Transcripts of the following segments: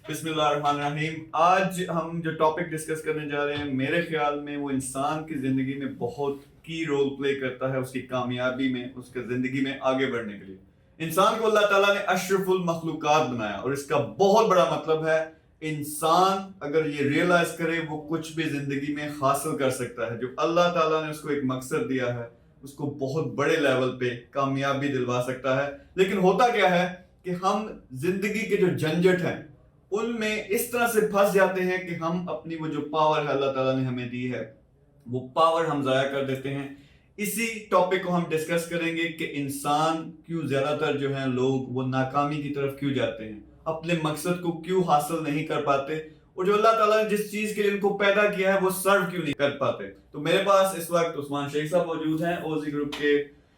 بسم اللہ الرحمن الرحیم. آج ہم جو ٹاپک ڈسکس کرنے جا رہے ہیں میرے خیال میں وہ انسان کی زندگی میں بہت کی رول پلے کرتا ہے، اس کی کامیابی میں، اس کے زندگی میں آگے بڑھنے کے لیے. انسان کو اللہ تعالیٰ نے اشرف المخلوقات بنایا، اور اس کا بہت بڑا مطلب ہے انسان اگر یہ ریئلائز کرے وہ کچھ بھی زندگی میں حاصل کر سکتا ہے. جو اللہ تعالیٰ نے اس کو ایک مقصد دیا ہے اس کو بہت بڑے لیول پہ کامیابی دلوا سکتا ہے. لیکن ہوتا کیا ہے کہ ہم زندگی کے جو جھنجٹ ہیں ان میں اس طرح سے پھنس جاتے ہیں کہ ہم اپنی وہ جو پاور ہے اللہ تعالیٰ نے ہمیں دی ہے وہ پاور ہم ضائع کر دیتے ہیں. اسی ٹاپک کو ہم ڈسکس کریں گے کہ انسان کیوں زیادہ تر جو ہیں لوگ وہ ناکامی کی طرف کیوں جاتے ہیں، اپنے مقصد کو کیوں حاصل نہیں کر پاتے، اور جو اللہ تعالیٰ نے جس چیز کے لیے ان کو پیدا کیا ہے وہ سرو کیوں نہیں کر پاتے. تو میرے پاس اس وقت عثمان شیخ صاحب موجود ہیں، اوزی گروپ کے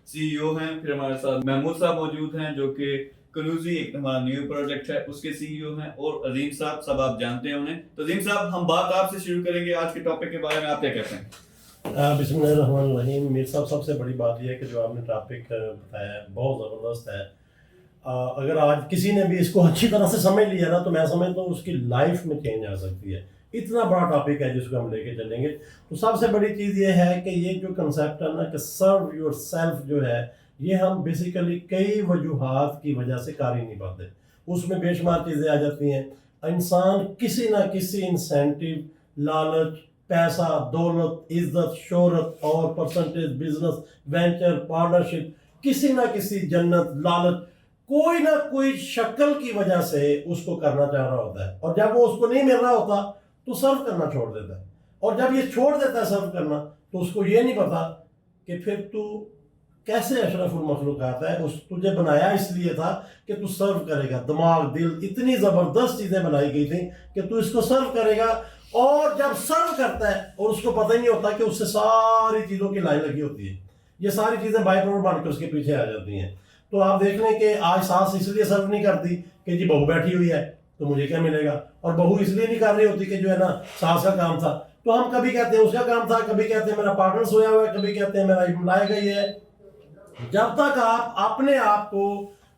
CEO ہیں. پھر ہمارے ساتھ محمود صاحب موجود ہیں جو کہ کنوزی ایک ہمارا نیو پروجیکٹ ہے اس کے CEO ہیں، اور عظیم صاحب سب آپ جانتے ہیں انہیں. تو عظیم صاحب ہم بات آپ سے شروع کریں گے آج کے ٹاپک کے بارے میں. آپ کیا کہتے ہیں؟ بسم اللہ الرحمن الرحیم. میر صاحب سب سے بڑی بات یہ ہے کہ جو آپ نے ٹاپک بتایا ہے بہت زبردست ہے. اگر آج کسی نے بھی اس کو اچھی طرح سے سمجھ لیا نا تو میں سمجھتا ہوں اس کی لائف میں چینج آ سکتی ہے. اتنا بڑا ٹاپک ہے جس کو ہم لے کے چلیں گے. تو سب سے بڑی چیز یہ ہے کہ یہ جو کنسیپٹ ہے نا کہ سرو یور سیلف جو ہے یہ ہم بیسیکلی کئی وجوہات کی وجہ سے کر ہی نہیں پاتے. اس میں بے شمار چیزیں آ جاتی ہیں. انسان کسی نہ کسی انسینٹیو، لالچ، پیسہ، دولت، عزت، شہرت اور پرسنٹیج، بزنس، وینچر، پارٹنرشپ، کسی نہ کسی جنت، لالچ، کوئی نہ کوئی شکل کی وجہ سے اس کو کرنا چاہ رہا ہوتا ہے. اور جب وہ اس کو نہیں مل رہا ہوتا تو سرو کرنا چھوڑ دیتا ہے. اور جب یہ چھوڑ دیتا ہے سرو کرنا تو اس کو یہ نہیں پتا کہ پھر تو کیسے اشرف المخلوقات ہے. اس تجھے بنایا اس لیے تھا کہ تو سرو کرے گا. دماغ، دل، اتنی زبردست چیزیں بنائی گئی تھیں کہ تو اس کو سرو کرے گا. اور جب سرو کرتا ہے اور اس کو پتہ ہی نہیں ہوتا کہ اس سے ساری چیزوں کی لائن لگی ہوتی ہے. یہ ساری چیزیں بائی پروڈکٹ بن کے اس کے پیچھے آ جاتی ہیں. تو آپ دیکھ لیں کہ آج ساس اس لیے سرو نہیں کرتی کہ جی بہو بیٹھی ہوئی ہے تو مجھے کیا ملے گا، اور بہو اس لیے نہیں کر رہی ہوتی کہ جو ہے نا ساس کا کام تھا. تو ہم کبھی کہتے ہیں اس کا کام تھا، کبھی کہتے ہیں میرا پارٹنر سویا ہوا ہے، کبھی کہتے ہیں میرا امپلائی کا یہ ہے. جب تک آپ اپنے آپ کو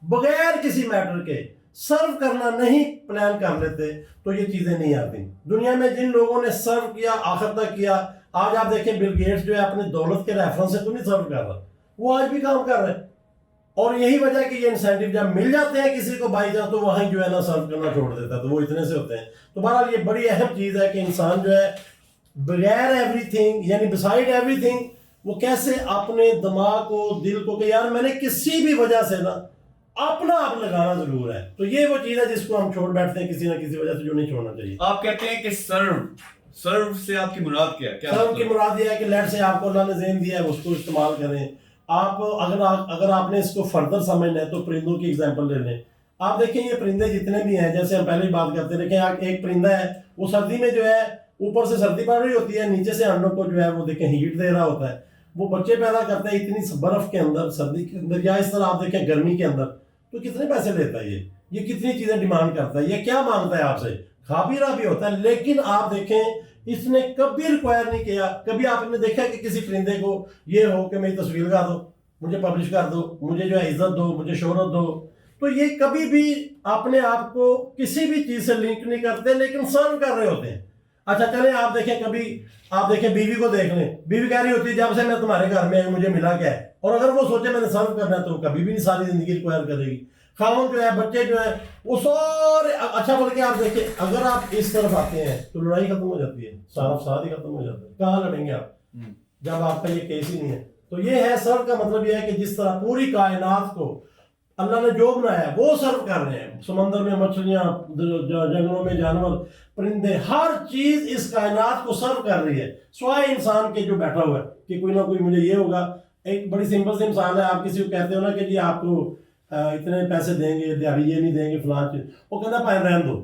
بغیر کسی میٹر کے سرو کرنا نہیں پلان کر لیتے تو یہ چیزیں نہیں آتی. دنیا میں جن لوگوں نے سرو کیا آخر تک کیا، آج آپ دیکھیں بل گیٹس جو ہے اپنے دولت کے ریفرنس سے تو نہیں سرو کر رہا، وہ آج بھی کام کر رہے ہیں. اور یہی وجہ کہ یہ انسینٹیو جب مل جاتے ہیں کسی کو بائی چانس تو وہیں جو ہے نا سرو کرنا چھوڑ دیتا ہے. تو وہ اتنے سے ہوتے ہیں. تو بہرحال یہ بڑی اہم چیز ہے کہ انسان جو ہے بغیر ایوری تھنگ یعنی بسائڈ ایوری تھنگ وہ کیسے اپنے دماغ کو، دل کو کہ یار میں نے کسی بھی وجہ سے نا اپنا آپ لگانا ضرور ہے. تو یہ وہ چیز ہے جس کو ہم چھوڑ بیٹھتے ہیں کسی نہ کسی وجہ سے، جو نہیں چھوڑنا چاہیے. آپ کہتے ہیں کہ سرو سے آپ کی مراد کیا ہے؟ سرو کی مراد یہ ہے کہ لیٹ سے آپ کو اللہ نے ذہن دیا ہے اس کو استعمال کریں. آپ اگر آپ نے اس کو فردر سمجھنا ہے تو پرندوں کی ایگزامپل لے لیں. آپ دیکھیں یہ پرندے جتنے بھی ہیں، جیسے ہم پہلے ہی بات کرتے دیکھیں ایک پرندہ ہے وہ سردی میں جو ہے اوپر سے سردی پڑ رہی ہوتی ہے، نیچے سے انڈوں کو جو ہے وہ دیکھیں ہیٹ دے رہا ہوتا ہے. وہ بچے پیدا کرتا ہے اتنی برف کے اندر، سردی کے اندر، یا اس طرح آپ دیکھیں گرمی کے اندر. تو کتنے پیسے لیتا ہے یہ کتنی چیزیں ڈیمانڈ کرتا ہے. یہ کیا مانگتا ہے آپ سے؟ کھا پی رہا بھی ہوتا ہے. لیکن آپ دیکھیں اس نے کبھی ریکوائر نہیں کیا. کبھی آپ نے دیکھا کہ کسی پرندے کو یہ ہو کہ میری تصویر لگا دو، مجھے پبلش کر دو، مجھے جو ہے عزت دو، مجھے شہرت دو. تو یہ کبھی بھی اپنے آپ کو کسی بھی چیز سے لنک نہیں کرتے لیکن سرو کر رہے ہوتے ہیں. اچھا چلیں آپ دیکھیں کبھی آپ دیکھیں بیوی کو دیکھ لیں. بیوی کہہ رہی ہوتی ہے جب سے میں تمہارے گھر میں آئی مجھے ملا کیا ہے. اور اگر وہ سوچے میں نے سرو کرنا ہے تو کبھی بھی نہیں ساری زندگی ریکوائر کرے گی. خاوند جو ہے، بچے جو ہیں وہ سارے اچھا بول کے آپ دیکھیں اگر آپ اس طرف آتے ہیں تو لڑائی ختم ہو جاتی ہے، سارا فساد ہی ختم ہو جاتا ہے. کہاں لڑیں گے آپ جب آپ کا یہ کیس ہی نہیں ہے. تو یہ ہے سرو کا مطلب یہ ہے کہ جس طرح پوری کائنات کو اللہ نے جو بنایا ہے وہ سرو کر رہے ہیں. سمندر میں مچھلیاں، جنگلوں میں جانور، پرندے، ہر چیز اس کائنات کو سرو کر رہی ہے سوائے انسان کے جو بیٹھا ہوا ہے کہ کوئی نہ کوئی مجھے یہ ہوگا. ایک بڑی سمپل سی مثال ہے، آپ کسی کو کہتے ہو نا کہ جی آپ کو اتنے پیسے دیں گے، دیہڑی یہ نہیں دیں گے، فلاں چیز، وہ کہتا ہے رہن دو.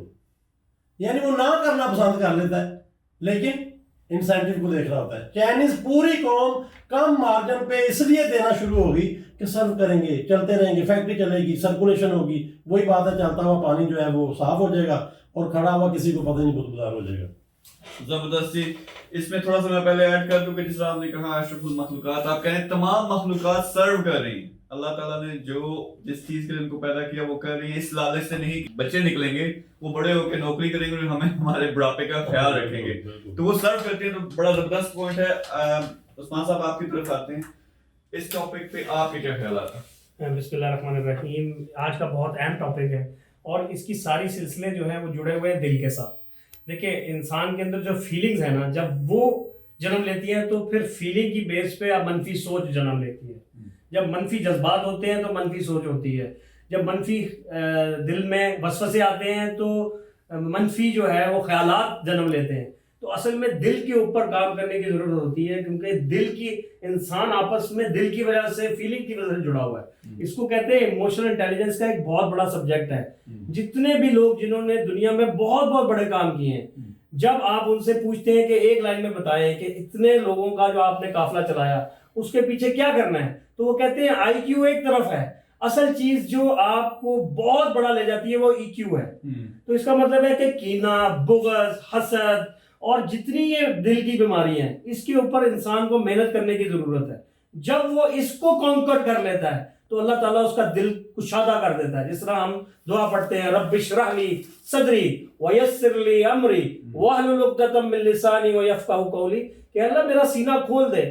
یعنی وہ نہ کرنا پسند کر لیتا ہے لیکن انسینٹیو کو دیکھ رہا ہوتا ہے. چائنیز پوری قوم کم مارجن پہ اس لیے دینا شروع ہوگی کہ سرو کریں گے، چلتے رہیں گے، فیکٹری چلے گی، سرکولیشن ہوگی. وہی بات ہے چلتا ہوا پانی جو ہے وہ صاف ہو جائے گا اور کھڑا ہوا کسی کو پتہ نہیں بدبودار ہو جائے گا. زبردست جی. اس میں تھوڑا سا میں پہلے ایڈ کر دوں کہ جس طرح آپ نے کہا اشرف المخلوقات، آپ کہیں تمام مخلوقات سرو کر رہی ہیں. اللہ تعالیٰ نے جو جس چیز کے لیے ان کو پیدا کیا وہ کر رہی ہے, اس لالچ سے نہیں بچے نکلیں گے, وہ بڑے ہو کے نوکری کریں گے اور ہمیں ہمارے بڑھاپے کا خیال رکھیں گے, تو وہ سرو کرتے ہیں. تو بڑا زبردست پوائنٹ ہے. عثمان صاحب آپ کی طرف آتے ہیں, اس ٹاپک پہ آپ کے کیا خیالات ہیں؟ بسم اللہ الرحمن الرحیم. آج کا بہت اہم ٹاپک ہے اور اس کی ساری سلسلے جو ہیں وہ جڑے ہوئے ہیں دل کے ساتھ. دیکھیں انسان کے اندر جو فیلنگز ہیں نا, جب وہ جنم لیتی ہیں تو پھر فیلنگ کی بیس پہ اب منفی سوچ جنم لیتی ہے. جب منفی جذبات ہوتے ہیں تو منفی سوچ ہوتی ہے. جب منفی دل میں وسوسے آتے ہیں تو منفی جو ہے وہ خیالات جنم لیتے ہیں. تو اصل میں دل کے اوپر کام کرنے کی ضرورت ہوتی ہے, کیونکہ دل کی انسان آپس میں دل کی وجہ سے فیلنگ کی وجہ سے جڑا ہوا ہے. اس کو کہتے ہیں ایموشنل انٹیلیجنس کا ایک بہت بڑا سبجیکٹ ہے. جتنے بھی لوگ جنہوں نے دنیا میں بہت بہت بڑے کام کیے ہیں, جب آپ ان سے پوچھتے ہیں کہ ایک لائن میں بتائیں کہ اتنے لوگوں کا جو آپ نے قافلہ چلایا اس کے پیچھے کیا کرنا ہے, تو وہ کہتے ہیں آئی کیو ایک طرف ہے, اصل چیز جو آپ کو بہت بڑا لے جاتی ہے وہ ای کیو ہے. تو اس کا مطلب ہے کہ کینہ, بغض, حسد اور جتنی یہ دل کی بیماریاں ہیں اس کے اوپر انسان کو محنت کرنے کی ضرورت ہے. جب وہ اس کو کانکر کر لیتا ہے تو اللہ تعالیٰ اس کا دل کشادہ کر دیتا ہے. جس طرح ہم دعا پڑھتے ہیں رب اشرح لی صدری ویسر لی امری واحلل عقدۃ من لسانی ویفقہوا قولی, کہ اللہ میرا سینہ کھول دے.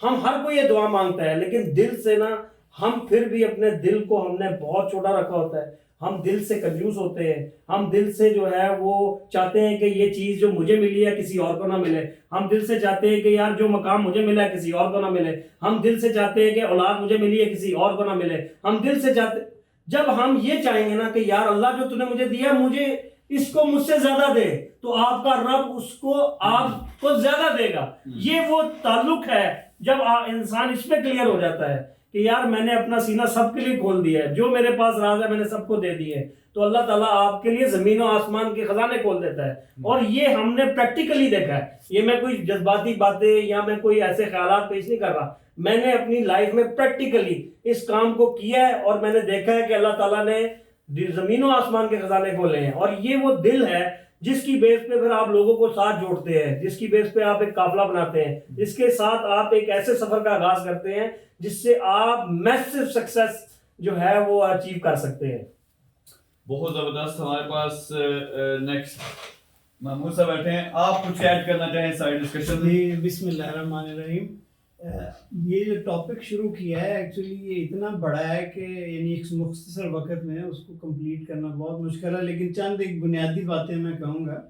ہم ہر کوئی یہ دعا مانگتا ہے, لیکن دل سے نا ہم پھر بھی اپنے دل کو ہم نے بہت چھوٹا رکھا ہوتا ہے. ہم دل سے کنفیوز ہوتے ہیں, ہم دل سے جو ہے وہ چاہتے ہیں کہ یہ چیز جو مجھے ملی ہے کسی اور کو نہ ملے. ہم دل سے چاہتے ہیں کہ یار جو مقام مجھے ملا ہے کسی اور کو نہ ملے. ہم دل سے چاہتے ہیں کہ اولاد مجھے ملی ہے کسی اور کو نہ ملے. ہم دل سے چاہتے, جب ہم یہ چاہیں گے نا کہ یار اللہ جو تو نے مجھے دیا مجھے اس کو مجھ سے زیادہ دے, تو آپ کا رب اس کو آپ کو زیادہ دے گا. یہ وہ تعلق ہے جب انسان اس پہ کلیئر ہو جاتا ہے کہ یار میں نے اپنا سینہ سب کے لیے کھول دیا ہے, جو میرے پاس راز ہے میں نے سب کو دے دی ہے, تو اللہ تعالیٰ آپ کے لیے زمین و آسمان کے خزانے کھول دیتا ہے. اور یہ ہم نے پریکٹیکلی دیکھا ہے. یہ میں کوئی جذباتی باتیں یا میں کوئی ایسے خیالات پیش نہیں کر رہا, میں نے اپنی لائف میں پریکٹیکلی اس کام کو کیا ہے اور میں نے دیکھا ہے کہ اللہ تعالیٰ نے زمین و آسمان کے خزانے کھولے ہیں. اور یہ وہ دل ہے جس کی بیس پہ پھر آپ لوگوں کو ساتھ جوڑتے ہیں, جس کی بیس پہ آپ ایک قافلہ بناتے ہیں, جس کے ساتھ آپ ایک ایسے سفر کا آغاز کرتے ہیں جس سے آپ میسو سکسیس جو ہے وہ اچیو کر سکتے ہیں. بہت زبردست. ہمارے پاس نیکسٹ محمود صاحب بیٹھے ہیں, آپ کچھ ایڈ کرنا چاہیں ساری ڈسکشن میں؟ بسم اللہ الرحمن الرحیم. یہ جو ٹاپک شروع کیا ہے ایکچولی یہ اتنا بڑا ہے کہ یعنی ایک مختصر وقت میں اس کو کمپلیٹ کرنا بہت مشکل ہے, لیکن چند ایک بنیادی باتیں میں کہوں گا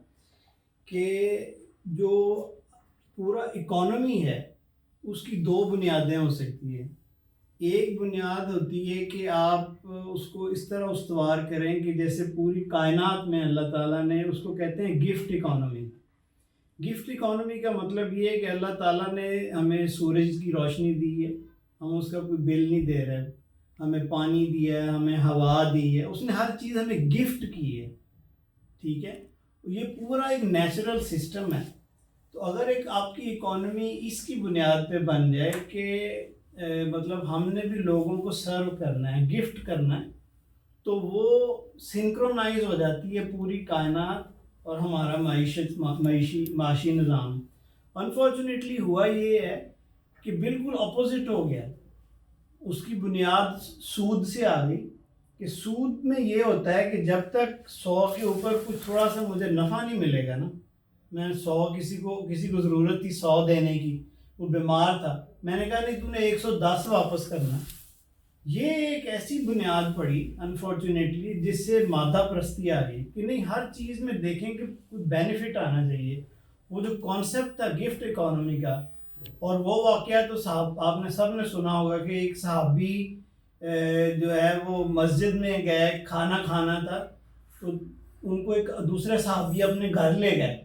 کہ جو پورا اکانومی ہے اس کی دو بنیادیں ہو سکتی ہیں. ایک بنیاد ہوتی ہے کہ آپ اس کو اس طرح استوار کریں کہ جیسے پوری کائنات میں اللہ تعالیٰ نے اس کو کہتے ہیں گفٹ اکانومی. گفٹ اکانومی کا مطلب یہ ہے کہ اللہ تعالیٰ نے ہمیں سورج کی روشنی دی ہے, ہم اس کا کوئی بل نہیں دے رہے, ہمیں پانی دیا ہے, ہمیں ہوا دی ہے, اس نے ہر چیز ہمیں گفٹ کی ہے. ٹھیک ہے, یہ پورا ایک نیچرل سسٹم ہے. تو اگر ایک آپ کی اکانومی اس کی بنیاد پہ بن جائے کہ مطلب ہم نے بھی لوگوں کو سرو کرنا ہے, گفٹ کرنا ہے, تو وہ سنکرونائز ہو جاتی ہے پوری کائنات اور ہمارا معاشی نظام. انفارچونیٹلی ہوا یہ ہے کہ بالکل اپوزٹ ہو گیا. اس کی بنیاد سود سے آ گئی کہ سود میں یہ ہوتا ہے کہ جب تک 100 کے اوپر کچھ تھوڑا سا مجھے نفع نہیں ملے گا نا, میں 100 کسی کو ضرورت تھی 100 دینے کی, وہ بیمار تھا, میں نے کہا نہیں تو نے 110 واپس کرنا. یہ ایک ایسی بنیاد پڑی انفارچونیٹلی جس سے مادہ پرستی آ گئی کہ نہیں ہر چیز میں دیکھیں کہ کوئی بینیفٹ آنا چاہیے. وہ جو کانسیپٹ تھا گفٹ اکانومی کا, اور وہ واقعہ تو صاحب آپ نے سب نے سنا ہوگا کہ ایک صحابی جو ہے وہ مسجد میں گئے, کھانا کھانا تھا, تو ان کو ایک دوسرے صحابی اپنے گھر لے گئے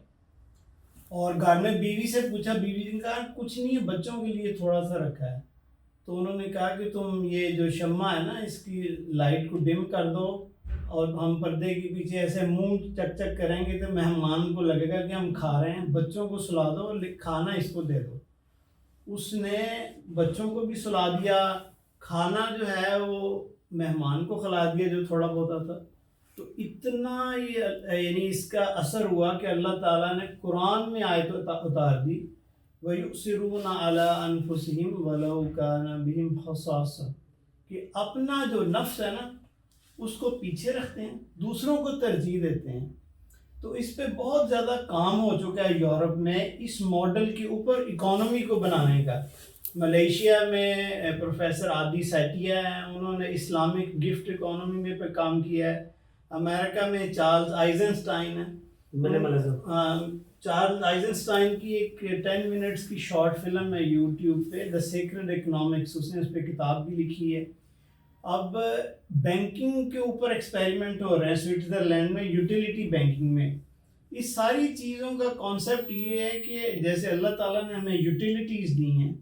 اور گھر میں بیوی سے پوچھا, بیوی نے کہا کچھ نہیں ہے بچوں کے لیے تھوڑا سا رکھا ہے. تو انہوں نے کہا کہ تم یہ جو شمع ہے نا اس کی لائٹ کو ڈم کر دو اور ہم پردے کے پیچھے ایسے منہ چک چک کریں گے تو مہمان کو لگے گا کہ ہم کھا رہے ہیں, بچوں کو سلا دو اور کھانا اس کو دے دو. اس نے بچوں کو بھی سلا دیا, کھانا جو ہے وہ مہمان کو کھلا دیا جو تھوڑا بہت تھا. تو اتنا یعنی اس کا اثر ہوا کہ اللہ تعالیٰ نے قرآن میں آیت اتار دی وَيُؤْثِرُونَ عَلَىٰ أَنفُسِهِمْ وَلَوْ كَانَ بِهِمْ خَصَاصَةٌ, کہ اپنا جو نفس ہے نا اس کو پیچھے رکھتے ہیں, دوسروں کو ترجیح دیتے ہیں. تو اس پہ بہت زیادہ کام ہو چکا ہے یورپ میں اس ماڈل کے اوپر اکانومی کو بنانے کا. ملیشیا میں پروفیسر عادی سیٹیا ہیں, انہوں نے اسلامک گفٹ اکانومی میں پہ کام کیا ہے. امریکہ میں چارلز آئزنسٹائن ہے, چارلز آئزنسٹائن کی ایک 10 منٹس کی شارٹ فلم ہے یوٹیوب پہ, دا سیکرڈ اکنامکس, اس نے اس پہ کتاب بھی لکھی ہے. اب بینکنگ کے اوپر ایکسپیریمنٹ ہو رہے ہیں سوئٹزرلینڈ میں, یوٹیلیٹی بینکنگ میں. اس ساری چیزوں کا کانسیپٹ یہ ہے کہ جیسے اللہ تعالیٰ نے ہمیں یوٹیلیٹیز دی ہیں,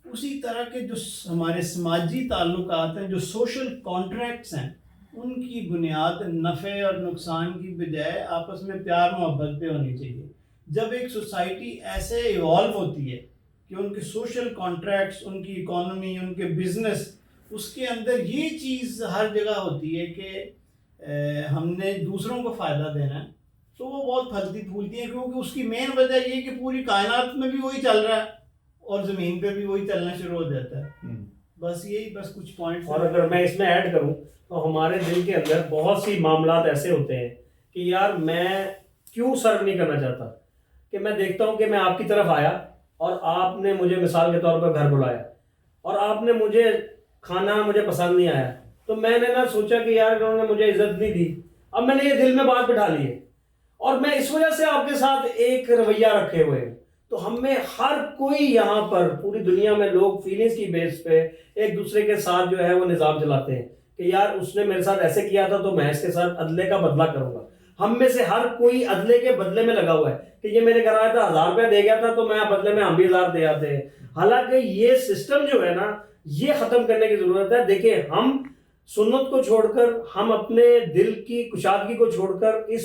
اسی طرح کے جو ہمارے سماجی تعلقات ہیں, جو سوشل کانٹریکٹس ہیں, ان کی بنیاد نفع اور نقصان کی بجائے آپس میں پیار محبت پہ ہونی چاہیے. جب ایک سوسائٹی ایسے ایوالو ہوتی ہے کہ ان کے سوشل کانٹریکٹس, ان کی اکانومی, ان کے بزنس, اس کے اندر یہ چیز ہر جگہ ہوتی ہے کہ ہم نے دوسروں کو فائدہ دینا ہے, تو وہ بہت پھلتی پھولتی ہیں, کیونکہ اس کی مین وجہ یہ ہے کہ پوری کائنات میں بھی وہی چل رہا ہے اور زمین پہ بھی وہی چلنا شروع ہو جاتا ہے. بس یہی بس کچھ پوائنٹس. اور اگر میں اس میں ایڈ کروں تو ہمارے دل کے اندر بہت سی معاملات ایسے ہوتے ہیں کہ یار میں کیوں سرو نہیں کرنا چاہتا, کہ میں دیکھتا ہوں کہ میں آپ کی طرف آیا اور آپ نے مجھے مثال کے طور پر گھر بلایا اور آپ نے مجھے کھانا مجھے پسند نہیں آیا, تو میں نے نا سوچا کہ یار انہوں نے مجھے عزت نہیں دی, اب میں نے یہ دل میں بات بٹھا لی ہے اور میں اس وجہ سے آپ کے ساتھ ایک رویہ رکھے ہوئے ہیں. تو ہم میں ہر کوئی یہاں پر پوری دنیا میں لوگ فیلنگز کی بیس پہ ایک دوسرے کے ساتھ جو ہے وہ نظام چلاتے ہیں کہ یار اس نے میرے ساتھ ایسے کیا تھا تو میں اس کے ساتھ عدلے کا بدلہ کروں گا. ہم میں سے ہر کوئی عدلے کے بدلے میں لگا ہوا ہے کہ یہ میرے گھر آیا تھا 1000 روپیہ دے گیا تھا تو میں بدلے میں ہم بھی 1000 دے آتے ہیں. حالانکہ یہ سسٹم جو ہے نا یہ ختم کرنے کی ضرورت ہے. دیکھیں ہم سنت کو چھوڑ کر, ہم اپنے دل کی کشادگی کو چھوڑ کر اس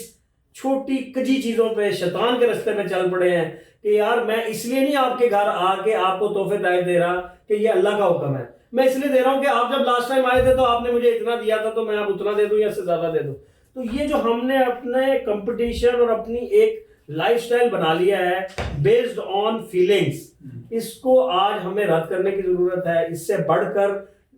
چھوٹی کجی چیزوں پہ شیطان کے راستے میں چل پڑے ہیں کہ یار میں اس لیے نہیں آپ کے گھر آ کے آپ کو تحفے تحائف دے رہا کہ یہ اللہ کا حکم ہے, میں اس لیے دے رہا ہوں کہ آپ جب لاسٹ ٹائم آئے تھے تو آپ نے مجھے اتنا دیا تھا تو میں اب اتنا دے دوں یا اس سے زیادہ دے دوں. تو یہ جو ہم نے اپنے کمپٹیشن اور اپنی ایک لائف سٹائل بنا لیا ہے بیسڈ آن فیلنگز, اس کو آج ہمیں رد کرنے کی ضرورت ہے. اس سے بڑھ کر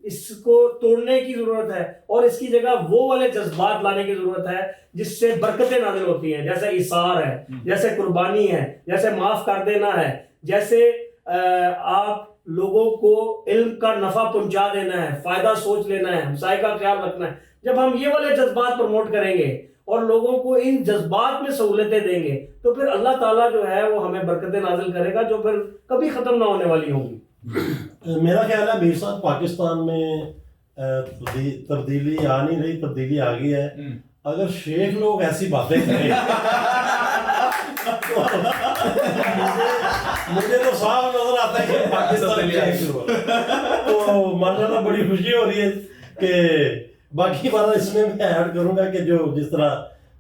اس کو توڑنے کی ضرورت ہے اور اس کی جگہ وہ والے جذبات لانے کی ضرورت ہے جس سے برکتیں نازل ہوتی ہیں, جیسے ایثار ہے, جیسے قربانی ہے, جیسے معاف کر دینا ہے, جیسے آپ لوگوں کو علم کا نفع پہنچا دینا ہے, فائدہ سوچ لینا ہے, ہمسائے کا خیال رکھنا ہے. جب ہم یہ والے جذبات پروموٹ کریں گے اور لوگوں کو ان جذبات میں سہولتیں دیں گے تو پھر اللہ تعالیٰ جو ہے وہ ہمیں برکتیں نازل کرے گا جو پھر کبھی ختم نہ ہونے والی ہوں گی. میرا خیال ہے میر صاحب پاکستان میں تبدیلی آ نہیں رہی, تبدیلی آ گئی ہے. اگر شیخ لوگ ایسی باتیں کریں مجھے تو صاف نظر آتا ہے کہ پاکستان تو ماشاءاللہ بڑی خوشی ہو رہی ہے کہ باقی بات اس میں ایڈ کروں گا کہ جو جس طرح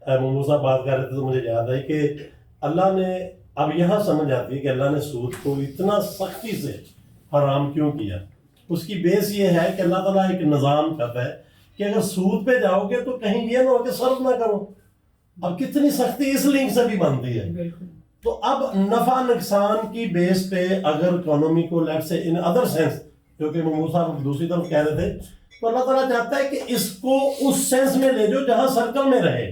محمود صاحب بات کر رہے تھے تو مجھے یاد ہے کہ اللہ نے اب یہاں سمجھ آتی ہے کہ اللہ نے سود کو اتنا سختی سے حرام کیوں کیا. اس کی بیس یہ ہے کہ اللہ تعالیٰ ایک نظام کرتا ہے کہ اگر سود پہ جاؤ گے تو کہیں یہ نہ ہو کہ صرف نہ کرو. اب کتنی سختی اس لنک سے بھی بنتی ہے. تو اب نفع نقصان کی بیس پہ اگر اکانومی کو لیٹ سے ان ادر سینس, کیونکہ محمود صاحب دوسری طرف کہہ رہے تھے, تو اللہ تعالیٰ چاہتا ہے کہ اس کو اس سینس میں لے جو جہاں سرکل میں رہے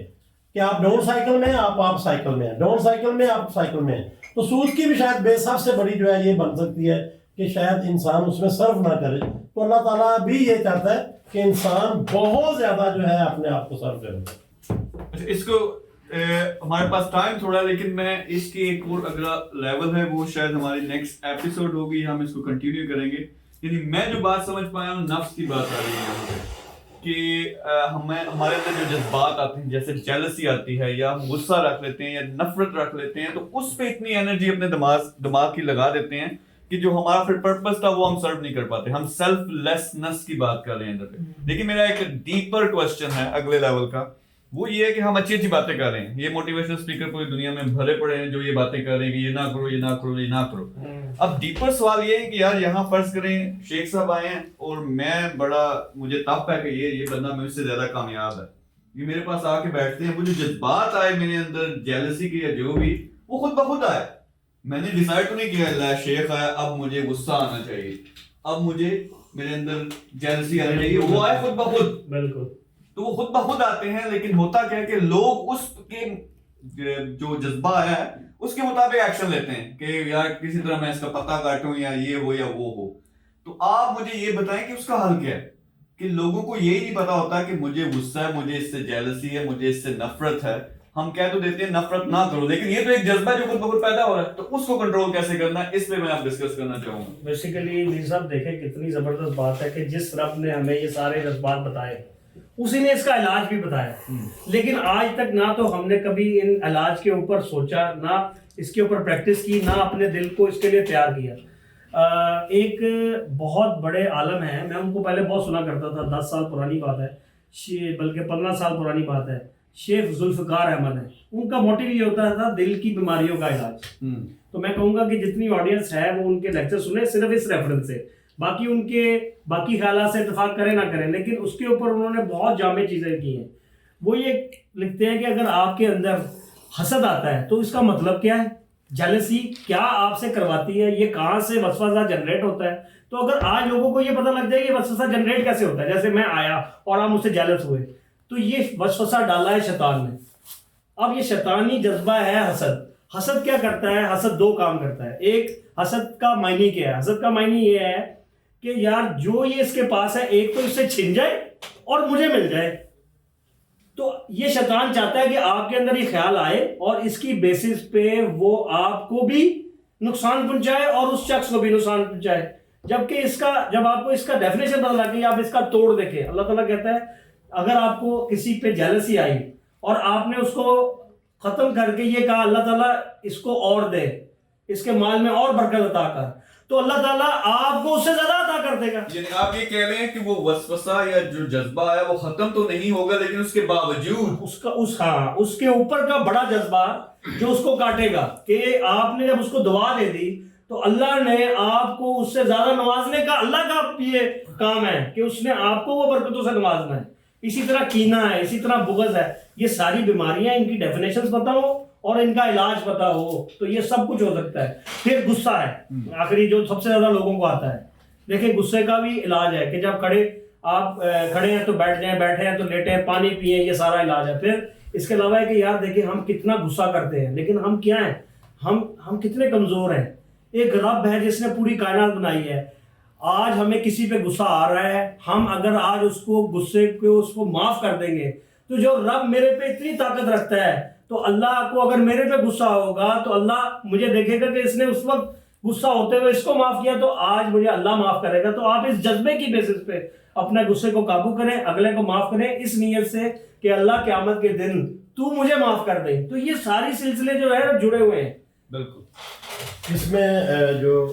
کہ آپ ڈاؤن سائیکل میں ہیں, آپ سائیکل میں ہیں, ڈاؤن سائیکل میں آپ سائیکل میں ہیں. تو سود کی بھی شاید بیس سب سے بڑی جو ہے یہ بن سکتی ہے کہ شاید انسان اس میں صرف نہ کرے. تو اللہ تعالیٰ بھی یہ چاہتا ہے کہ انسان بہت زیادہ جو ہے اپنے آپ کو صرف کرے. اس کو ہمارے پاس ٹائم تھوڑا, لیکن میں اس کی ایک اور اگلا لیول ہے وہ شاید ہماری نیکسٹ ایپیسوڈ ہوگی, ہم اس کو کنٹینیو کریں گے. یعنی میں جو بات سمجھ پایا ہوں نفس کی بات آ رہی ہے یہاں پہ کہ ہمارے اندر جو جذبات آتے ہیں, جیسے جیلسی آتی ہے یا ہم غصہ رکھ لیتے ہیں یا نفرت رکھ لیتے ہیں, تو اس پہ اتنی انرجی اپنے دماغ کی لگا دیتے ہیں کہ جو ہمارا پھر پرپس تھا وہ ہم سرو نہیں کر پاتے. ہم سیلف لیسنس کی بات کر رہے ہیں اندر پہ. لیکن میرا ایک ڈیپر کوسچن ہے اگلے لیول کا, وہ یہ ہے کہ ہم اچھی باتیں کر رہے ہیں, یہ موٹیویشنل اسپیکر پوری دنیا میں بھرے پڑے ہیں جو یہ باتیں کر رہے ہیں کہ یہ نہ کرو, یہ نہ کرو, یہ نہ کرو. اب ڈیپر سوال یہ ہے کہ یار یہاں فرض کریں شیخ صاحب آئے ہیں اور میں مجھے تپ ہے کہ یہ بندہ مجھ سے زیادہ کامیاب ہے, یہ میرے پاس آ کے بیٹھتے ہیں, وہ جو جذبات آئے میرے اندر جیلسی کے یا جو بھی, وہ خود بخود آئے. میں نے ڈیسائیڈ تو نہیں کیا اللہ شیخ آیا اب مجھے غصہ آنا چاہیے, اب مجھے میرے اندر جیلسی آنا چاہیے، وہ آئے خود بخود. بالکل. تو وہ خود بخود آتے ہیں، لیکن ہوتا کیا ہے کہ لوگ اس کے جو جذبہ آیا ہے اس کے مطابق ایکشن لیتے ہیں کہ یار کسی طرح میں اس کا پتہ کاٹوں یا یہ ہو یا وہ ہو. تو آپ مجھے یہ بتائیں کہ اس کا حل کیا ہے؟ کہ لوگوں کو یہی نہیں پتا ہوتا کہ مجھے غصہ ہے، مجھے اس سے جیلسی ہے، مجھے اس سے نفرت ہے. ہم کہہ تو دیتے ہیں نفرت نہ کرو، لیکن یہ تو ایک جذبہ جو خود بخود پیدا ہو رہا ہے، تو اس کو کنٹرول کیسے کرنا ہے، اس پہ میں آپ ڈسکس کرنا چاہوں گا. بیسیکلی میر صاحب دیکھیں کتنی زبردست بات ہے کہ جس رب نے ہمیں یہ سارے جذبات بتائے اسی نے اس کا علاج بھی بتایا، لیکن آج تک نہ تو ہم نے کبھی ان علاج کے اوپر سوچا، نہ اس کے اوپر پریکٹس کی، نہ اپنے دل کو اس کے لیے تیار کیا. ایک بہت بڑے عالم ہیں، میں ان کو پہلے بہت سنا کرتا تھا، 10 سال پرانی بات ہے، بلکہ 15 سال پرانی بات ہے. شیخ ذوالفقار احمد ہیں. ان کا موٹیو یہ ہوتا تھا دل کی بیماریوں کا علاج. تو میں کہوں گا کہ جتنی آڈینس ہے وہ ان کے لیکچر سنیں صرف اس ریفرنس سے، باقی ان کے باقی خیالات سے اتفاق کریں نہ کریں، لیکن اس کے اوپر انہوں نے بہت جامع چیزیں کی ہیں. وہ یہ لکھتے ہیں کہ اگر آپ کے اندر حسد آتا ہے تو اس کا مطلب کیا ہے، جیلسی کیا آپ سے کرواتی ہے، یہ کہاں سے وسوسہ جنریٹ ہوتا ہے. تو اگر آج لوگوں کو یہ پتہ لگ جائے کہ وسوسہ جنریٹ کیسے ہوتا ہے، جیسے میں آیا اور آپ مجھ سے جیلس ہوئے، تو یہ وسوسہ ڈالا ہے شیطان نے. اب یہ شیطانی جذبہ ہے حسد. حسد کیا کرتا ہے؟ حسد 2 کام کرتا ہے. ایک، حسد کا معنی کیا ہے؟ حسد کا معنی یہ ہے کہ یار جو یہ اس کے پاس ہے، ایک تو اس سے چھن جائے اور مجھے مل جائے. تو یہ شیطان چاہتا ہے کہ آپ کے اندر یہ خیال آئے اور اس کی بیسس پہ وہ آپ کو بھی نقصان پہنچائے اور اس شخص کو بھی نقصان پہنچائے. جبکہ جب آپ کو اس کا ڈیفینیشن پتہ لگ گئی، آپ اس کا توڑ دیکھیں. اللہ تعالیٰ کہتا ہے اگر آپ کو کسی پہ جیلسی آئی اور آپ نے اس کو ختم کر کے یہ کہا اللہ تعالیٰ اس کو اور دے، اس کے مال میں اور برکت عطا کر، تو اللہ تعالیٰ آپ کو اس سے زیادہ عطا کر دے گا. یعنی آپ یہ کہہ رہے ہیں کہ وہ وسوسہ یا جو جذبہ ہے وہ ختم تو نہیں ہوگا، لیکن اس کے باوجود اس کے اوپر کا بڑا جذبہ جو اس کو کاٹے گا، کہ آپ نے جب اس کو دعا دے دی تو اللہ نے آپ کو اس سے زیادہ نوازنے کا، اللہ کا یہ کام ہے کہ اس نے آپ کو وہ برکتوں سے نوازنا ہے. اسی طرح کینہ ہے، اسی طرح بغض ہے. یہ ساری بیماریاں، ان کی ڈیفینیشنز پتہ ہو اور ان کا علاج پتہ ہو تو یہ سب کچھ ہو سکتا ہے. پھر غصہ ہے آخری جو سب سے زیادہ لوگوں کو آتا ہے. دیکھیں غصے کا بھی علاج ہے کہ جب آپ کھڑے ہیں تو بیٹھ جائیں، بیٹھے ہیں تو لیٹیں، پانی پئیں، یہ سارا علاج ہے. پھر اس کے علاوہ ہے کہ یار دیکھیں ہم کتنا غصہ کرتے ہیں، لیکن ہم کیا ہیں، ہم کتنے کمزور ہیں. ایک رب ہے جس نے پوری کائنات بنائی ہے. آج ہمیں کسی پہ غصہ آ رہا ہے، ہم اگر آج اس کو غصے کو اس کو معاف کر دیں گے تو جو رب میرے پہ اتنی طاقت رکھتا ہے، تو اللہ کو اگر میرے پہ غصہ ہوگا تو اللہ مجھے دیکھے گا کہ اس نے اس وقت غصہ ہوتے ہوئے اس کو معاف کیا، تو آج مجھے اللہ معاف کرے گا. تو آپ اس جذبے کی بیسس پہ اپنے غصے کو قابو کریں، اگلے کو معاف کریں، اس نیت سے کہ اللہ قیامت کے دن تو مجھے معاف کر دے. تو یہ ساری سلسلے جو ہے جڑے ہوئے ہیں. بالکل. اس میں جو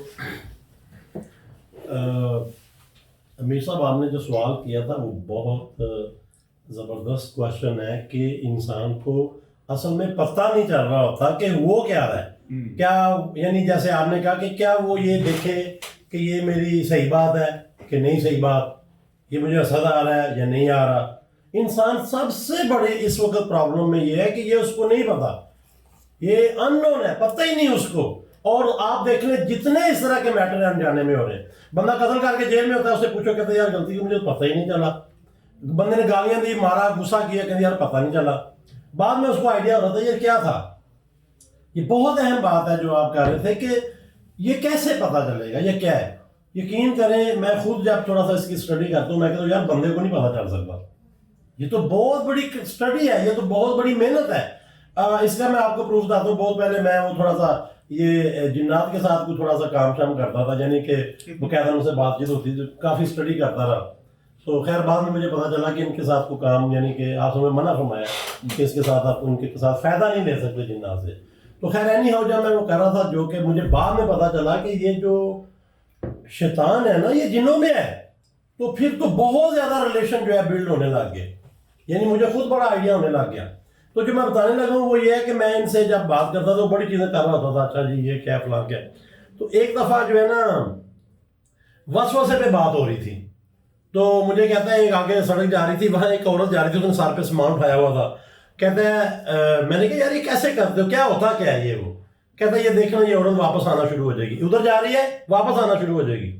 امیر صاحب آپ نے جو سوال کیا تھا وہ بہت زبردست کوشچن ہے کہ انسان کو اصل میں پتہ نہیں چل رہا ہوتا کہ وہ کیا رہا ہے. کیا یعنی جیسے آپ نے کہا کہ کیا وہ یہ دیکھے کہ یہ میری صحیح بات ہے کہ نہیں صحیح بات، یہ مجھے حسد آ رہا ہے یا نہیں آ رہا. انسان سب سے بڑے اس وقت پرابلم میں یہ ہے کہ یہ اس کو نہیں پتا، یہ ان نون ہے، پتہ ہی نہیں اس کو. اور آپ دیکھ لیں جتنے اس طرح کے میٹر انجانے میں ہو رہے ہیں، بندہ قتل کر کے جیل میں ہوتا ہے، اس سے پوچھو کہتے ہیں یار غلطی کی مجھے پتہ ہی نہیں چلا. بندے نے گالیاں دی، مارا، غصہ کیا، کہتے یار پتہ نہیں چلا. بعد میں اس کو آئیڈیا ہو رہا تھا یہ کیا تھا. یہ بہت اہم بات ہے جو آپ کہہ رہے تھے کہ یہ کیسے پتہ چلے گا، یہ کیا ہے. یقین کریں میں خود جب تھوڑا سا اس کی اسٹڈی کرتا ہوں میں کہتا ہوں یار بندے کو نہیں پتہ چل سکتا. یہ تو بہت بڑی اسٹڈی ہے، یہ تو بہت بڑی محنت ہے. اس کا میں آپ کو پروف دیتا ہوں. بہت پہلے میں وہ تھوڑا سا یہ جنات کے ساتھ کوئی تھوڑا سا کام شام کرتا تھا، یعنی کہ باقاعدہ ان سے بات چیت ہوتی تھی، کافی اسٹڈی کرتا رہا. تو خیر بعد میں مجھے پتا چلا کہ ان کے ساتھ کوئی کام یعنی کہ آپ نے منع فرمایا کہ اس کے ساتھ آپ ان کے ساتھ فائدہ نہیں لے سکتے جنات سے. تو خیر اینی ہاؤ جب میں وہ کر رہا تھا، جو کہ مجھے بعد میں پتا چلا کہ یہ جو شیطان ہے نا یہ جنوں میں ہے، تو پھر تو بہت زیادہ ریلیشن جو ہے بلڈ ہونے لگ گئے. یعنی مجھے خود بڑا آئیڈیا ہونے لگ گیا. تو جو میں بتانے لگا ہوں وہ یہ ہے کہ میں ان سے جب بات کرتا تھا وہ بڑی چیزیں کر رہا ہوتا تھا، اچھا جی یہ کیا فلاں کیا. تو ایک دفعہ جو ہے نا وسوسے پہ بات ہو رہی تھی، تو مجھے کہتا ہے ایک آگے سڑک جا رہی تھی، وہاں ایک عورت جا رہی تھی، اس نے سر پہ سامان اٹھایا ہوا تھا. کہتا ہے میں نے کہا یار یہ کیسے کرتے ہو، کیا ہوتا کیا ہے یہ. وہ کہتا ہے یہ دیکھنا یہ عورت واپس آنا شروع ہو جائے گی، ادھر جا رہی ہے واپس آنا شروع ہو جائے گی.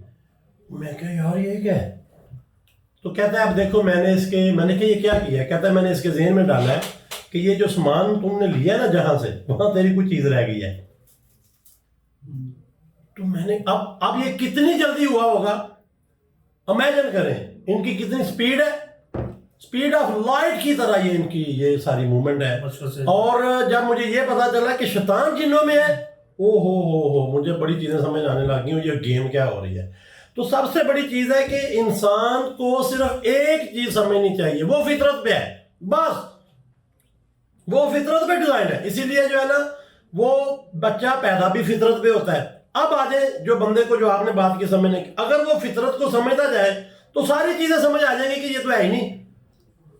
میں کہا یار یہ کیا ہے؟ تو کہتا ہے اب دیکھو میں نے کہا یہ کیا کیا ہے؟ کہتا ہے میں نے اس کے ذہن میں ڈالا ہے کہ یہ جو سامان تم نے لیا نا جہاں سے وہاں تیری کوئی چیز رہ گئی ہے. تو میں نے اب یہ کتنی جلدی ہوا ہوگا امیجن کریں ان کی کتنی سپیڈ ہے, سپیڈ آف لائٹ کی طرح یہ ان کی یہ ساری موومنٹ ہے. اور جب مجھے یہ پتا چلا کہ شیطان جنوں میں ہے, او ہو مجھے بڑی چیزیں سمجھ آنے لگی ہوں یہ گیم کیا ہو رہی ہے. تو سب سے بڑی چیز ہے کہ انسان کو صرف ایک چیز سمجھنی چاہیے, وہ فطرت پہ ہے, بس وہ فطرت پہ ڈیزائن ہے. اسی لیے جو ہے نا وہ بچہ پیدا بھی فطرت پہ ہوتا ہے. اب آ جائے جو بندے کو جو آپ نے بات کی سمجھنے کی, اگر وہ فطرت کو سمجھتا جائے تو ساری چیزیں سمجھ آ جائیں گی کہ یہ تو ہے ہی نہیں.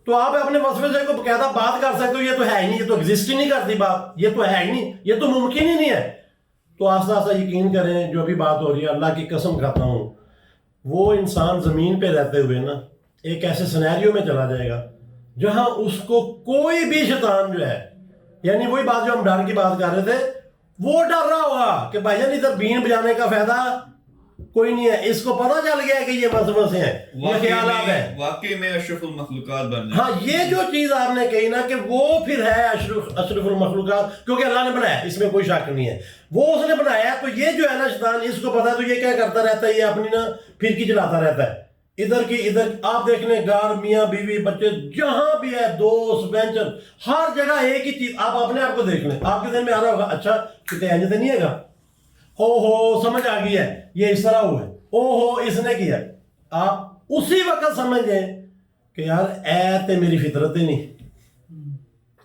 تو آپ اپنے وسوسے کو باقاعدہ بات کر سکتے ہو, یہ تو ہے ہی نہیں, یہ تو ایگزسٹ ہی نہیں کرتی بات, یہ تو ہے ہی نہیں, یہ تو ممکن ہی نہیں ہے. تو آہستہ آہستہ یقین کریں جو بھی بات ہو رہی ہے, اللہ کی قسم کھاتا ہوں وہ انسان زمین پہ رہتے ہوئے نا ایک ایسے سینیریو میں چلا جائے گا جہاں اس کو کوئی بھی شیطان جو ہے, یعنی وہی بات جو ہم ڈر کی بات کر رہے تھے, وہ ڈر رہا ہوگا کہ بھائی جان ادھر بین بجانے کا فائدہ کوئی نہیں ہے, اس کو پتہ چل گیا ہے کہ یہ وسوسے ہیں, یہ خیالات ہیں. واقعی میں اشرف المخلوقات بن جائے. ہاں یہ جو چیز آپ نے کہی نا کہ وہ پھر ہے اشرف المخلوقات, کیونکہ اللہ نے بنایا, اس میں کوئی شک نہیں ہے, وہ اس نے بنایا. تو یہ جو ہے نا شیطان, اس کو پتا ہے تو یہ کیا کرتا رہتا ہے, یہ اپنی نا پھرکی چلاتا رہتا ہے ادھر کی ادھر. آپ دیکھ لیں گار میاں بیوی بچے جہاں بھی ہے, دوست وینچر, ہر جگہ ایک ہی چیز. آپ اپنے آپ کو دیکھ لیں, آپ کے ذہن میں آ رہا ہوگا اچھا کتنے اینج تو نہیں ہے گا, او ہو سمجھ آ گئی ہے یہ اس طرح ہوا ہے, او ہو اس نے کیا. آپ اسی وقت سمجھ گئے کہ یار اے تے میری فطرت ہی نہیں,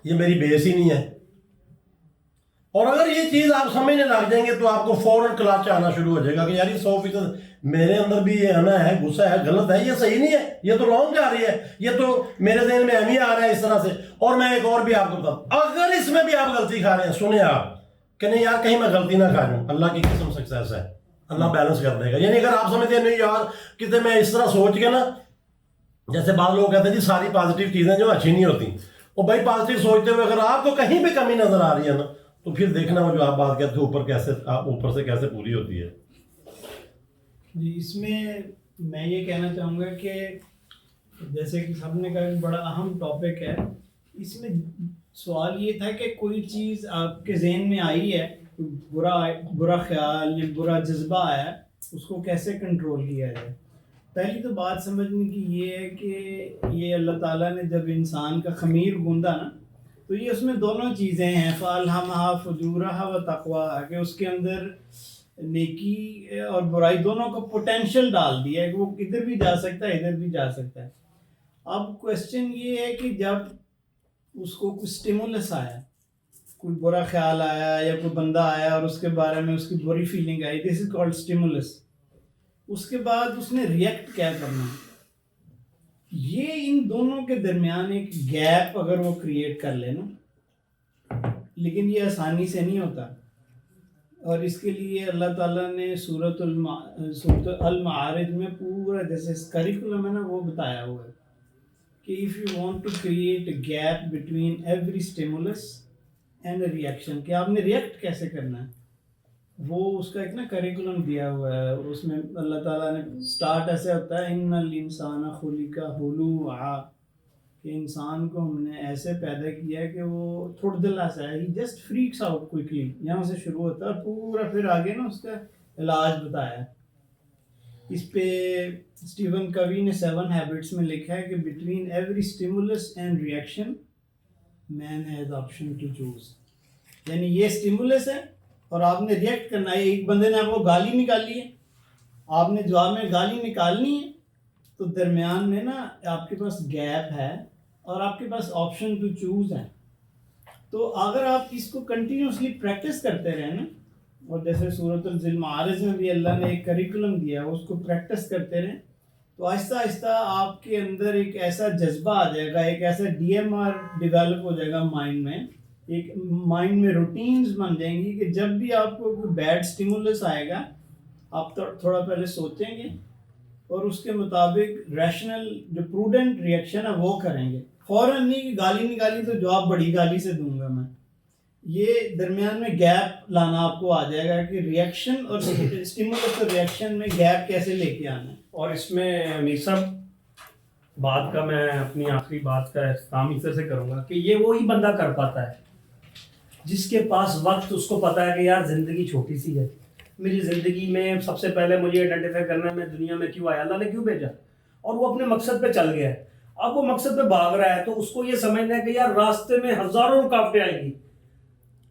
یہ میری بیس ہی نہیں ہے. اور اگر یہ چیز آپ سمجھنے لگ جائیں گے تو آپ کو فوراً کلاچ آنا شروع ہو جائے گا کہ یار یہ 100% میرے اندر بھی یہ آنا ہے, غصہ ہے, غلط ہے, یہ صحیح نہیں ہے, یہ تو رانگ جا رہی ہے, یہ تو میرے ذہن میں اہم ہی آ رہا ہے اس طرح سے. اور میں ایک اور بھی آپ کو بتاؤں, اگر اس میں بھی آپ غلطی کھا رہے ہیں, سنیں آپ کہ نہیں یار کہیں میں غلطی نہ کھا جاؤں, اللہ کی قسم سکسیس ہے, اللہ بیلنس کر دے گا. یعنی اگر آپ سمجھتے ہیں نہیں یار کتنے میں اس طرح سوچ کے نا, جیسے بعض لوگ کہتے ہیں جی ساری پازیٹیو چیزیں جو اچھی نہیں ہوتی, اور بھائی پازیٹیو سوچتے ہوئے اگر آپ کو کہیں بھی کمی نظر آ رہی ہے نا تو پھر دیکھنا وہ جو آپ بات کہتے ہیں اوپر سے کیسے پوری ہوتی ہے. جی اس میں یہ کہنا چاہوں گا کہ جیسے کہ سب نے کہا کہ بڑا اہم ٹاپک ہے. اس میں سوال یہ تھا کہ کوئی چیز آپ کے ذہن میں آئی ہے, برا خیال یا برا جذبہ آیا, اس کو کیسے کنٹرول کیا جائے. پہلی تو بات سمجھنے کی یہ ہے کہ یہ اللہ تعالیٰ نے جب انسان کا خمیر گوندا نا, تو یہ اس میں دونوں چیزیں ہیں, فَأَلْهَمَهَا فُجُورَهَا وَتَقْوَاهَا, کہ اس کے اندر نیکی اور برائی دونوں کو پوٹینشل ڈال دیا ہے کہ وہ ادھر بھی جا سکتا ہے ادھر بھی جا سکتا ہے. اب کوشچن یہ ہے کہ جب اس کو کچھ سٹیمولس آیا, کوئی برا خیال آیا یا کوئی بندہ آیا اور اس کے بارے میں اس کی بری feeling I, this is called سٹیمولس, اس کے بعد اس نے ریئیکٹ کیا کرنا ہے. یہ ان دونوں کے درمیان ایک گیپ اگر وہ کریٹ کر لے نا, لیکن یہ آسانی سے نہیں ہوتا. اور اس کے لیے اللہ تعالیٰ نے سورۃ المعارج میں پورا جیسے کریکولم ہے نا وہ بتایا ہوا ہے کہ if you want to create a gap between every stimulus and a reaction, کہ آپ نے ریئیکٹ کیسے کرنا ہے, وہ اس کا ایک نا کریکولم دیا ہوا ہے. اس میں اللہ تعالیٰ نے سٹارٹ ایسے ہوتا ہے ان الانسان خلق ہلوعا, کہ انسان کو ہم نے ایسے پیدا کیا ہے کہ وہ تھوڑا دلا سا ہے, he just freaks out quickly, یہاں سے شروع ہوتا ہے اور پورا پھر آگے نا اس کا علاج بتایا. اس پہ اسٹیون کوی نے 7 ہیبٹس میں لکھا ہے کہ between every stimulus and reaction man has option to choose. یعنی یہ اسٹیمولس ہے اور آپ نے ریئیکٹ کرنا ہے. ایک بندے نے آپ کو گالی نکالی ہے, آپ نے جواب میں گالی نکالنی ہے, تو درمیان میں نا آپ کے پاس گیپ ہے اور آپ کے پاس آپشن ٹو چوز ہے. تو اگر آپ اس کو کنٹینیوسلی پریکٹس کرتے رہیں نا, اور جیسے سورۃ المعارج میں بھی اللہ نے ایک کریکولم دیا ہے, اس کو پریکٹس کرتے رہیں, تو آہستہ آہستہ آپ کے اندر ایک ایسا جذبہ آ جائے گا, ایک ایسا DMR ڈیولپ ہو جائے گا مائنڈ میں, ایک مائنڈ میں روٹینز بن جائیں گی کہ جب بھی آپ کو کوئی بیڈ اسٹیمولس آئے گا آپ تھوڑا پہلے سوچیں گے اور اس کے مطابق ریشنل جو پروڈنٹ ریئیکشن ہے وہ کریں گے. فوراً نہیں کہ گالی نکالی تو جواب بڑی گالی سے دوں گا میں. یہ درمیان میں گیپ لانا آپ کو آ جائے گا کہ ریئیکشن اور اسٹیمولس اور ریئیکشن میں گیپ کیسے لے کے آنا ہے. اور اس میں امیر صاحب بات کا میں اپنی آخری بات کا اختتام اس طرح سے کروں گا کہ یہ وہی بندہ کر پاتا ہے جس کے پاس وقت اس کو پتا ہے کہ یار زندگی چھوٹی سی ہے, میری زندگی میں سب سے پہلے مجھے آئیڈینٹیفائی کرنا ہے میں دنیا میں کیوں آیا, اللہ نے کیوں بھیجا, اور وہ اپنے مقصد پہ چل گیا ہے. اب وہ مقصد پہ بھاگ رہا ہے تو اس کو یہ سمجھنا ہے کہ یار راستے میں ہزاروں رکاوٹیں آئیں گی,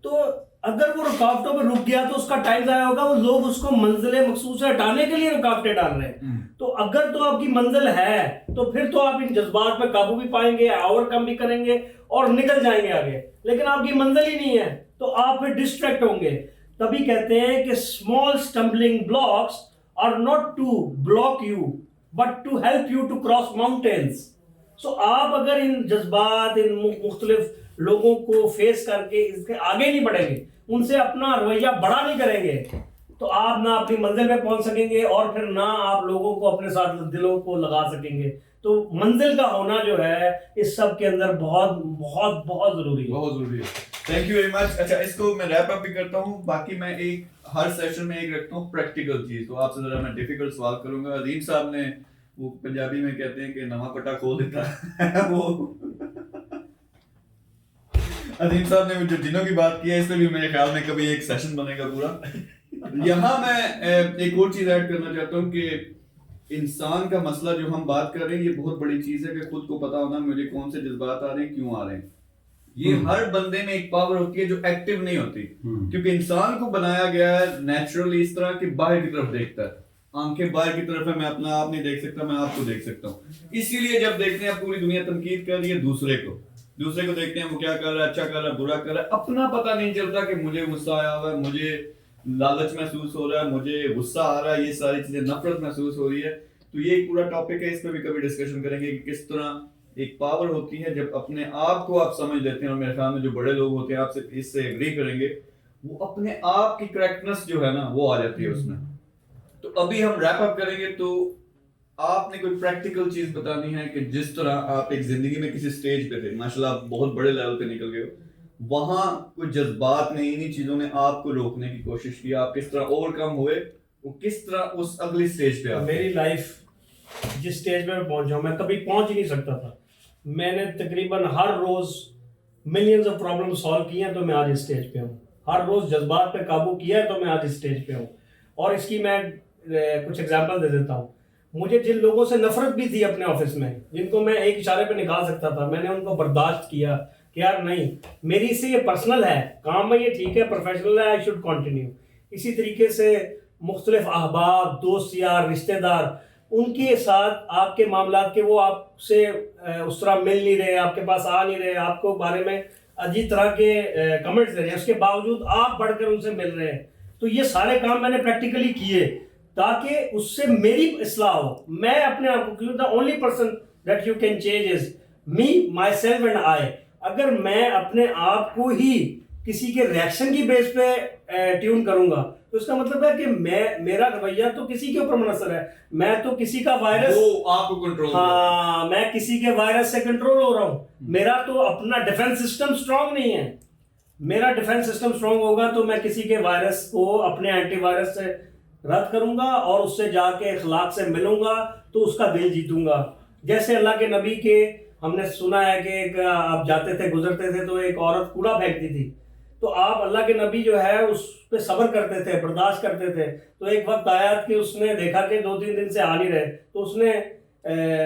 تو اگر وہ رکاوٹوں پہ رک گیا تو اس کا ٹائم ضائع ہوگا. وہ لوگ اس کو منزل مخصوص سے ہٹانے کے لیے رکاوٹیں ڈال رہے ہیں. تو اگر تو آپ کی منزل ہے تو پھر تو آپ ان جذبات پہ قابو بھی پائیں گے, اوور کم بھی کریں گے اور نکل جائیں گے آگے. لیکن آپ کی منزل ہی نہیں ہے تو آپ پھر ڈسٹریکٹ ہوں گے. تبھی کہتے ہیں کہ small stumbling blocks are not to block you but to help you to cross mountains. So آپ اگر ان جذبات, ان مختلف لوگوں کو فیس کر کے اس کے آگے نہیں بڑھیں گے, ان سے اپنا رویہ بڑا نہیں کریں گے, تو آپ نہ اپنی منزل پہ پہنچ سکیں گے اور پھر نہ آپ لوگوں کو اپنے ساتھ دلوں کو لگا سکیں گے. تو منزل کا ہونا جو ہے اس سب کے اندر بہت بہت بہت ضروری ہے, بہت ضروری ہے. تھینک یو ویری مچ. اچھا اس کو میں ریپ اپ بھی کرتا ہوں. باقی میں ایک ہر سیشن میں ایک رکھتا ہوں پریکٹیکل چیز, تو آپ سے ذرا میں ڈیفیکلٹ سوال کروں گا. عظیم صاحب نے وہ پنجابی میں کہتے ہیں کہ نواں پٹا کھول دیتا ہے وہ عظیم صاحب نے جو جنوں کی بات کی ہے اس پہ بھی میرے خیال میں کبھی ایک سیشن بنے گا پورا. یہاں میں ایک اور چیز ایڈ کرنا چاہتا ہوں کہ انسان کا مسئلہ جو ہم بات کر رہے ہیں یہ بہت بڑی چیز ہے کہ خود کو پتا ہونا مجھے کون سے جذبات آ رہے ہیں, کیوں آ رہے ہیں. یہ ہر بندے میں ایک پاور ہوتی ہے جو ایکٹیو نہیں ہوتی, کیونکہ انسان کو بنایا گیا ہے نیچرلی اس طرح کہ باہر کی طرف دیکھتا ہے. آنکھیں باہر کی طرف ہے, میں اپنا آپ نہیں دیکھ سکتا, میں آپ کو دیکھ سکتا ہوں. اسی لیے جب دیکھتے ہیں پوری دنیا تنقید کر رہی ہے دوسرے کو دیکھتے ہیں وہ کیا کر رہا ہے, اچھا کر رہا ہے, برا کر رہا ہے, اپنا پتہ نہیں چلتا کہ مجھے غصہ آیا ہوا ہے, مجھے لالچ محسوس ہو رہا ہے, مجھے غصہ آ رہا ہے, یہ ساری چیزیں نفرت محسوس ہو رہی ہے. تو یہ ایک پورا ٹاپک ہے, اس پہ بھی کبھی ڈسکشن کریں گے کہ کس طرح ایک پاور ہوتی ہے جب اپنے آپ کو آپ سمجھ لیتے ہیں. اور میرے خیال میں جو بڑے لوگ ہوتے ہیں آپ سے اس سے ایگری کریں گے, وہ اپنے آپ کی کریکٹنس جو ہے نا وہ آ جاتی ہے اس میں. تو ابھی ہم ریپ اپ کریں گے, تو آپ نے کوئی پریکٹیکل چیز بتانی ہے کہ جس طرح آپ ایک زندگی میں کسی سٹیج پہ تھے, ماشاءاللہ آپ بہت بڑے لیول پہ نکل گئے ہو, وہاں کوئی جذبات نے انہی چیزوں نے آپ کو روکنے کی کوشش کی, آپ کس طرح اوور کم ہوئے, وہ کس طرح اس اگلی سٹیج پہ آپ. میری لائف جس سٹیج پہ میں پہنچا ہوں میں کبھی پہنچ ہی نہیں سکتا تھا. میں نے تقریباً ہر روز ملینز آف پرابلم سالو کی ہیں تو میں آج اس سٹیج پہ ہوں. ہر روز جذبات پہ قابو کیا ہے تو میں آج اس سٹیج پہ ہوں. اور اس کی میں کچھ ایگزامپل دے دیتا ہوں. مجھے جن لوگوں سے نفرت بھی تھی اپنے آفس میں, جن کو میں ایک اشارے پہ نکال سکتا تھا, میں نے ان کو برداشت کیا کہ یار نہیں, میری سے یہ پرسنل ہے, کام میں یہ ٹھیک ہے, پروفیشنل ہے, آئی شوڈ کنٹینیو. اسی طریقے سے مختلف احباب, دوست یار, رشتہ دار, ان کے ساتھ آپ کے معاملات کے وہ آپ سے اس طرح مل نہیں رہے, آپ کے پاس آ نہیں رہے, آپ کو بارے میں عجیب طرح کے کمنٹس دے رہے ہیں, اس کے باوجود آپ بڑھ کر ان سے مل رہے ہیں. تو یہ سارے کام میں نے پریکٹیکلی کیے تاکہ اس سے میری اصلاح ہو. میں اپنے آپ کو, the only person that you can change is me, my self and I. اگر میں اپنے آپ کو ہی کسی کے ریئیکشن کی بیس پہ ٹیون کروں گا تو اس کا مطلب ہے کہ میرا رویہ تو کسی کے اوپر منحصر ہے. میں تو کسی کا وائرس, وہ آپ کو کنٹرول, ہاں میں کسی کے وائرس سے کنٹرول ہو رہا ہوں. میرا تو اپنا ڈیفنس سسٹم اسٹرانگ نہیں ہے. میرا ڈیفنس سسٹم اسٹرانگ ہوگا تو میں کسی کے وائرس کو اپنے اینٹی وائرس سے رد کروں گا اور اس سے جا کے اخلاق سے ملوں گا تو اس کا دل جیتوں گا. جیسے اللہ کے نبی کے ہم نے سنا ہے کہ آپ جاتے تھے, گزرتے تھے تو ایک عورت کوڑا پھینکتی تھی, تو آپ اللہ کے نبی جو ہے اس پہ صبر کرتے تھے, برداشت کرتے تھے. تو ایک وقت آیا کہ اس نے دیکھا کہ 2-3 دن سے آ نہیں رہے, تو اس نے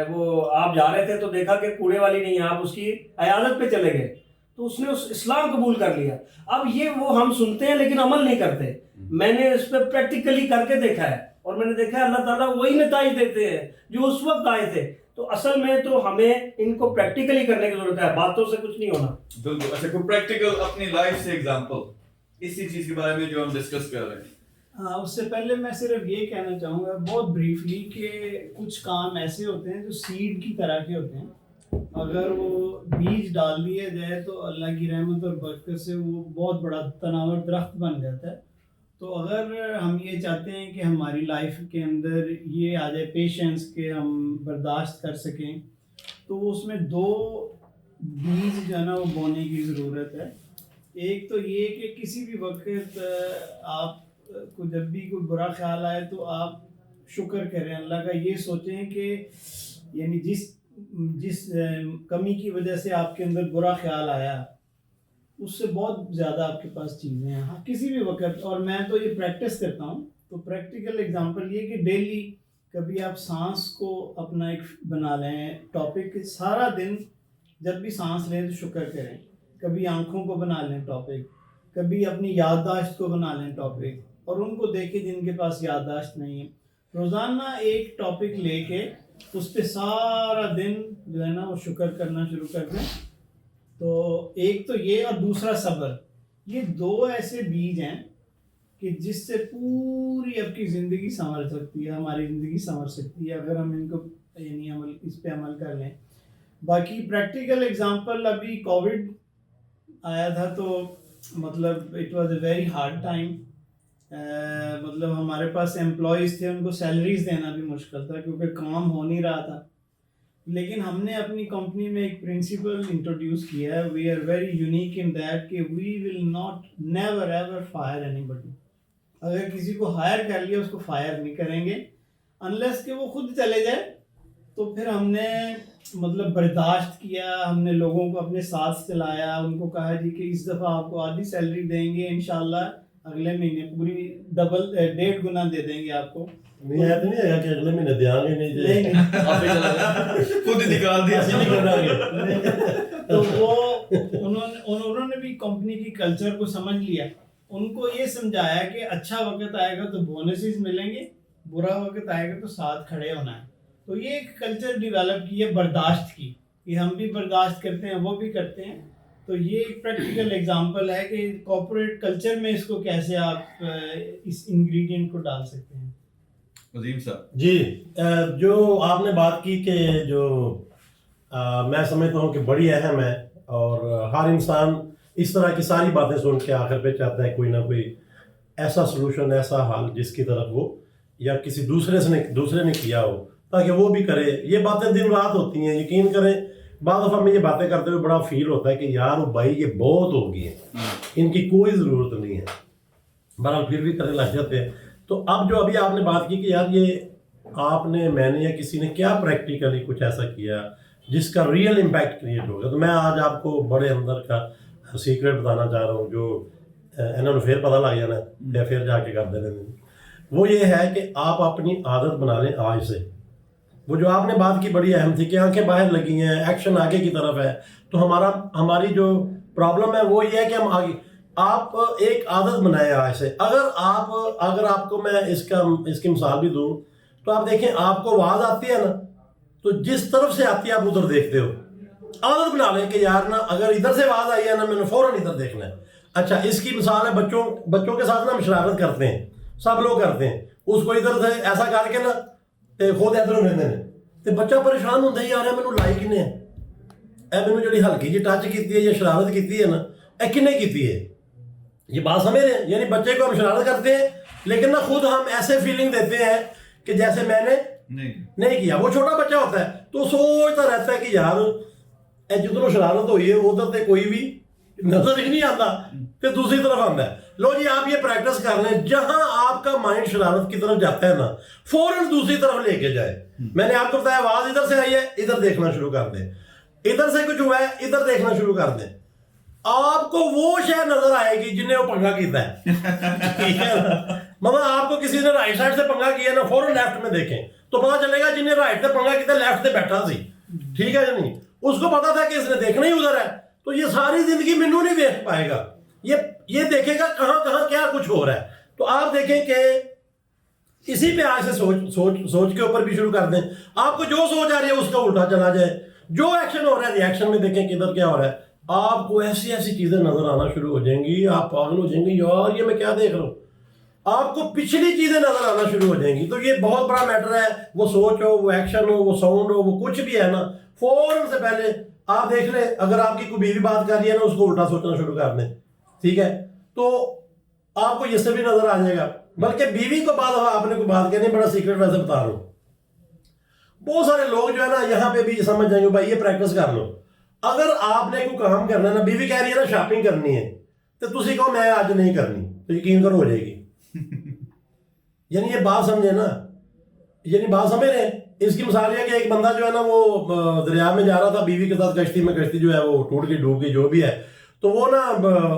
وہ آپ جا رہے تھے تو دیکھا کہ کوڑے والی نہیں ہے, آپ اس کی عیادت پہ چلے گئے, تو اس نے اس اسلام قبول کر لیا. اب یہ وہ ہم سنتے ہیں لیکن عمل نہیں کرتے. میں نے اس پہ پریکٹیکلی کر کے دیکھا ہے اور میں نے دیکھا ہے اللہ تعالیٰ وہی نتائج دیتے ہیں جو اس وقت آئے تھے. تو اصل میں تو ہمیں ان کو پریکٹیکلی کرنے کی ضرورت ہے, باتوں سے کچھ نہیں ہونا. بالکل. اچھا کوئی پریکٹیکل اپنی لائف سے ایگزامپل اسی چیز کے بارے میں جو ہم ڈسکس کر رہے ہیں. ہاں, اس سے پہلے میں صرف یہ کہنا چاہوں گا بہت بریفلی کہ کچھ کام ایسے ہوتے ہیں جو سیڈ کی طرح کے ہوتے ہیں. اگر وہ بیج ڈال دیا جائے تو اللہ کی رحمت اور برکت سے وہ بہت بڑا تناور درخت بن جاتا ہے. تو اگر ہم یہ چاہتے ہیں کہ ہماری لائف کے اندر یہ آ جائے پیشنس کہ ہم برداشت کر سکیں, تو اس میں 2 بیج جو ہے نا وہ بونے کی ضرورت ہے. ایک تو یہ کہ کسی بھی وقت آپ کو جب بھی کوئی برا خیال آئے تو آپ شکر کریں اللہ کا, یہ سوچیں کہ یعنی جس کمی کی وجہ سے آپ کے اندر برا خیال آیا اس سے بہت زیادہ آپ کے پاس چیزیں ہیں. ہاں کسی بھی وقت, اور میں تو یہ پریکٹس کرتا ہوں, تو پریکٹیکل اگزامپل یہ کہ ڈیلی کبھی آپ سانس کو اپنا ایک بنا لیں ٹاپک, سارا دن جب بھی سانس لیں تو شکر کریں. کبھی آنکھوں کو بنا لیں ٹاپک, کبھی اپنی یادداشت کو بنا لیں ٹاپک, اور ان کو دیکھیں جن کے پاس یادداشت نہیں ہے. روزانہ ایک ٹاپک لے کے اس پہ سارا دن جو ہے نا وہ شکر کرنا شروع کر دیں. تو ایک تو یہ, اور دوسرا صبر. یہ دو ایسے بیج ہیں کہ جس سے پوری آپ کی زندگی سنور سکتی ہے, ہماری زندگی سنور سکتی ہے اگر ہم ان کو یعنی اس پہ عمل کر لیں. باقی پریکٹیکل اگزامپل, ابھی کووڈ آیا تھا تو مطلب it was a very hard time. مطلب ہمارے پاس امپلائیز تھے, ان کو سیلریز دینا بھی مشکل تھا کیونکہ کام ہو نہیں رہا تھا. لیکن ہم نے اپنی کمپنی میں ایک پرنسپل انٹروڈیوس کیا ہے, we are very unique in that کہ we will not never ever fire anybody. اگر کسی کو ہائر کر لیا اس کو فائر نہیں کریں گے انلیس کہ وہ خود چلے جائے. تو پھر ہم نے مطلب برداشت کیا, ہم نے لوگوں کو اپنے ساتھ چلایا, ان کو کہا جی کہ اس دفعہ آپ کو آدھی سیلری دیں گے, انشاءاللہ اگلے مہینے پوری ڈبل 1.5 گنا دے دیں گے آپ کو. نہیں ایسا نہیں ہے کہ اگلے مہینے دیں گے, نہیں خود ہی نکال دیا. تو وہ انہوں نے بھی کمپنی کی کلچر کو سمجھ لیا. ان کو یہ سمجھایا کہ اچھا وقت آئے گا تو بونسز ملیں گے, برا وقت آئے گا تو ساتھ کھڑے ہونا ہے. تو یہ ایک کلچر ڈیولپ کی ہے برداشت کی, کہ ہم بھی برداشت کرتے ہیں وہ بھی کرتے ہیں. تو یہ ایک پریکٹیکل ایگزامپل ہے کہ کارپوریٹ کلچر میں اس کو کیسے آپ اس انگریڈینٹ کو ڈال سکتے ہیں. عظیم صاحب جی, جو آپ نے بات کی کہ جو میں سمجھتا ہوں کہ بڑی اہم ہے, اور ہر انسان اس طرح کی ساری باتیں سن کے آخر پہ چاہتا ہے کوئی نہ کوئی ایسا سلوشن, ایسا حل جس کی طرف وہ یا کسی دوسرے نے کیا ہو تاکہ وہ بھی کرے. یہ باتیں دن رات ہوتی ہیں, یقین کریں بعض دفعہ میں یہ باتیں کرتے ہوئے بڑا فیل ہوتا ہے کہ یار بھائی یہ بہت ہو گئی ہیں, ان کی کوئی ضرورت نہیں ہے, بہرحال پھر بھی کرنے لگ جاتے ہیں. تو اب جو ابھی آپ نے بات کی کہ یار یہ آپ نے, میں نے یا کسی نے کیا پریکٹیکلی کچھ ایسا کیا جس کا ریئل امپیکٹ کریٹ ہوگا, تو میں آج آپ کو بڑے اندر کا سیکرٹ بتانا چاہ رہا ہوں, جو انہوں نے پھر پتہ لگ جانا یا پھر جا کے کر دینا. وہ یہ ہے کہ آپ اپنی عادت بنا لیں آج سے. وہ جو آپ نے بات کی بڑی اہم تھی کہ آنکھیں باہر لگی ہیں, ایکشن آگے کی طرف ہے. تو ہماری جو پرابلم ہے وہ یہ ہے کہ ہم آگے, آپ ایک عادت بنائیں آج سے. اگر آپ کو میں اس کی مثال بھی دوں تو آپ دیکھیں آپ کو آواز آتی ہے نا, تو جس طرف سے آتی ہے آپ ادھر دیکھتے ہو. عادت بنا لیں کہ یار نا اگر ادھر سے آواز آئی ہے نا میں نے فوراً ادھر دیکھنا ہے. اچھا اس کی مثال ہے بچوں کے ساتھ نا ہم شرارت کرتے ہیں, سب لوگ کرتے ہیں. اس کو ادھر سے ایسا کر کے نا خود ادھر رہتے ہیں تو بچہ پریشان ہوتا ہے یار مینوں لائک کنے ہے, اے مینوں جڑی ہلکی جی ٹچ کیتی ہے یا شرارت کیتی ہے نا اے کنے کیتی ہے. یہ بات سمجھ رہے ہیں, یعنی بچے کو ہم شرارت کرتے ہیں لیکن نا خود ہم ایسے فیلنگ دیتے ہیں کہ جیسے میں نے نہیں کیا. وہ چھوٹا بچہ ہوتا ہے تو سوچتا رہتا ہے کہ یار جدھروں شرارت ہوئی ہے ادھر سے کوئی بھی نظر ہی نہیں آتا, پھر دوسری طرف آتا ہے. لو جی آپ یہ پریکٹس کر لیں, جہاں آپ کا مائنڈ شرارت کی طرف جاتا ہے نا فوراً دوسری طرف لے کے جائے. میں نے آپ کو بتایا آواز ادھر سے آئی ہے, ادھر دیکھنا شروع کر دیں. ادھر سے کچھ ہوا ہے, ادھر دیکھنا شروع کر دیں. آپ کو وہ شے نظر آئے گی جنہیں وہ پنگا کیتا ہے. ٹھیک ہے, مطلب آپ کو کسی نے رائٹ سائڈ سے پنگا کیا نا فوراً لیفٹ میں دیکھیں تو پتا چلے گا جنہیں رائٹ سے پنگا کیتا لیفٹ سے بیٹھا سی. ٹھیک ہے نہیں, اس کو پتا تھا کہ اس نے دیکھنا ہی ادھر ہے, تو یہ ساری زندگی مینوں نہیں دیکھ پائے گا, یہ دیکھے گا کہاں کیا کچھ ہو رہا ہے. تو آپ دیکھیں کہ اسی پہ آج سے سوچ کے اوپر بھی شروع کر دیں. آپ کو جو سوچ آ رہی ہے اس کا الٹا چلا جائے, جو ایکشن ہو رہا ہے ریئیکشن میں دیکھیں کدھر کیا ہو رہا ہے. آپ کو ایسی چیزیں نظر آنا شروع ہو جائیں گی, آپ پاگل ہو جائیں گے یار یہ میں کیا دیکھ رہا ہوں. آپ کو پچھلی چیزیں نظر آنا شروع ہو جائیں گی. تو یہ بہت بڑا میٹر ہے, وہ سوچ ہو, وہ ایکشن ہو, وہ ساؤنڈ ہو, وہ کچھ بھی ہے نا, فوراً سے پہلے آپ دیکھ لیں. اگر آپ کی کوئی بیوی بات کر رہی ہے نا اس کو الٹا سوچنا شروع کر دیں. ٹھیک ہے, تو آپ کو یہ سے بھی نظر آ جائے گا. بلکہ بیوی کو بعد آپ نے کوئی بات کہنی, بڑا سیکرٹ ویسے بتا رہا ہوں. بہت سارے لوگ جو ہے نا یہاں پہ بھی سمجھ جائیں گے بھائی یہ پریکٹس کر لو. اگر آپ نے کوئی کام کرنا ہے نا, بیوی کہہ رہی ہے نا شاپنگ کرنی ہے, تو تسی کہو میں آج نہیں کرنی تو یقین کرو ہو جائے گی. یعنی یہ بات سمجھے نا, یعنی بات سمجھ رہے ہیں. اس کی مثال یہ کہ ایک بندہ جو ہے نا وہ دریا میں جا رہا تھا بیوی کے ساتھ کشتی میں, کشتی جو ہے وہ ٹوٹ گئی ڈوب گئی جو بھی ہے, تو وہ نا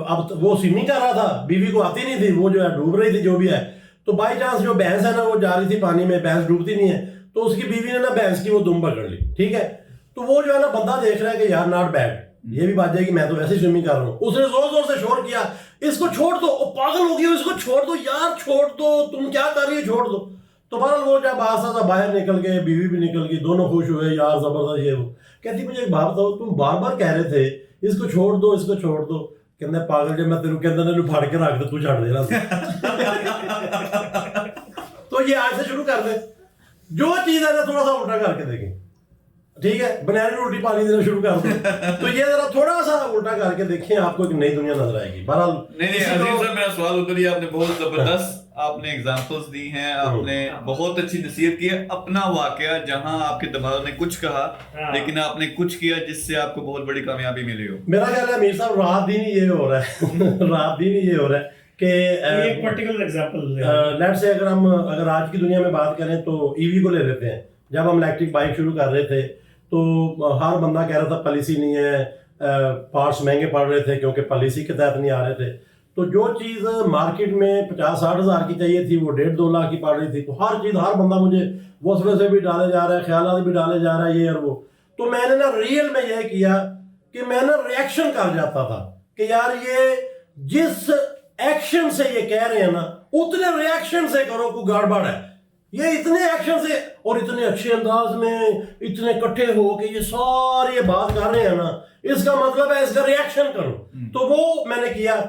اب وہ سوئمنگ کر رہا تھا, بیوی کو آتی نہیں تھی, وہ جو ہے ڈوب رہی تھی جو بھی ہے. تو بائی چانس جو بھینس ہے نا وہ جا رہی تھی پانی میں, بھینس ڈوبتی نہیں ہے, تو اس کی بیوی نے نا بھینس کی وہ دم پکڑ لی, ٹھیک ہے. تو وہ جو ہے نا بندہ دیکھ رہا ہے کہ یار ناٹ بیڈ, یہ بھی بات ہے کہ میں تو ویسے ہی سوئمنگ کر رہا ہوں. اس نے زور زور سے شور کیا اس کو چھوڑ دو, وہ پاگل ہو گئی, اس کو چھوڑ دو یار, چھوڑ دو, تم کیا کر رہی ہے, چھوڑ دو. تو بہرحال وہ جب آہستہ سا باہر نکل گئے, بیوی بھی نکل گئی, دونوں خوش ہوئے, یار زبردست یہ وہ. کہتی مجھے ایک بات بتاؤ, تم بار بار کہہ رہے تھے اس کو چھوڑ دو, اس کو چھوڑ دو. کہتے پاگل جب میں تیرے کے اندر پھاڑ کے رکھ دے تو چھڑ دے رہا. تو یہ آج سے شروع کر دیں, جو چیز ہے نا تھوڑا سا الٹا کر کے دیکھیں, ٹھیک ہے. بنیادی الٹی پانی دینا شروع کر دیں, تو یہ ذرا تھوڑا سا الٹا کر کے دیکھیں, آپ کو ایک نئی دنیا نظر آئے گی. بہرحال نہیں عظیم صاحب, میرا سوال اتر گیا, آپ نے بہت زبردست آپ نے ایگزامپلس دی ہیں, آپ نے بہت اچھی نصیحت کی ہے. اپنا واقعہ جہاں آپ کے دماغ نے کچھ کہا لیکن آپ نے کچھ کیا جس سے آپ کو بہت بڑی کامیابی ملی ہو. میرا خیال ہے میر صاحب رات دن یہ ہو رہا ہے, رات دن یہ ہو رہا ہے کہ ایک پرٹیکولر ایگزامپل لیٹ سے اگر آج کی دنیا میں بات کریں تو ای وی کو لے لیتے ہیں. جب ہم الیکٹرک بائک شروع کر رہے تھے تو ہر بندہ کہہ رہا تھا پالیسی نہیں ہے, پارٹس مہنگے پڑ رہے تھے کیونکہ پالیسی کے تحت نہیں آ رہے تھے. تو جو چیز مارکیٹ میں 50-60 ہزار کی چاہیے تھی وہ 1.5-2 لاکھ کی پڑ رہی تھی. تو ہر چیز, ہر بندہ مجھے وسوسے سے بھی ڈالے جا رہا ہے, خیالات بھی ڈالے جا رہا ہے, یہ اور وہ. تو میں نے نا ریئل میں یہ کیا کہ میں نا ریئیکشن کر جاتا تھا کہ یار یہ جس ایکشن سے یہ کہہ رہے ہیں نا اتنے ریئیکشن سے کرو, کوئی گڑبڑ ہے. یہ اتنے ایکشن سے اور اتنے اچھے انداز میں اتنے کٹھے ہو کہ یہ ساری یہ بات کر رہے ہیں نا, اس کا مطلب ہے اس کا ریئیکشن کرو. تو وہ میں نے کیا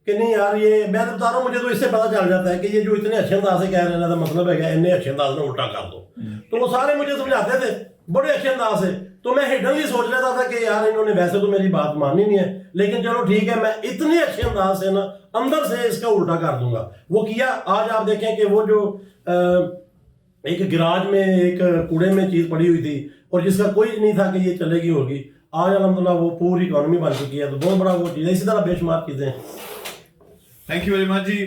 کہ نہیں یار یہ میں بتا رہا ہوں, مجھے تو اس سے پتہ چل جاتا ہے کہ یہ جو اتنے اچھے انداز سے کہہ رہے ہیں نا مطلب ہے کہ اتنے اچھے انداز میں الٹا کر دو. تو وہ سارے مجھے سمجھاتے تھے بڑے اچھے انداز سے, تو میں ہڈنلی سوچ لیتا تھا کہ یار انہوں نے ویسے تو میری بات ماننی نہیں ہے, لیکن چلو ٹھیک ہے میں اتنے اچھے انداز سے نا اندر سے اس کا الٹا کر دوں گا. وہ کیا. آج آپ دیکھیں کہ وہ جو ایک گراج میں ایک کوڑے میں چیز پڑی ہوئی تھی اور جس کا کوئی نہیں تھا کہ یہ چلے گی ہوگی, آج الحمدللہ وہ پوری اکانومی بن چکی ہے. تو بہت بڑا وہ چیز ہے. اسی طرح بے شمار چیزیں ہیں. تھینک یو ویری مچ جی,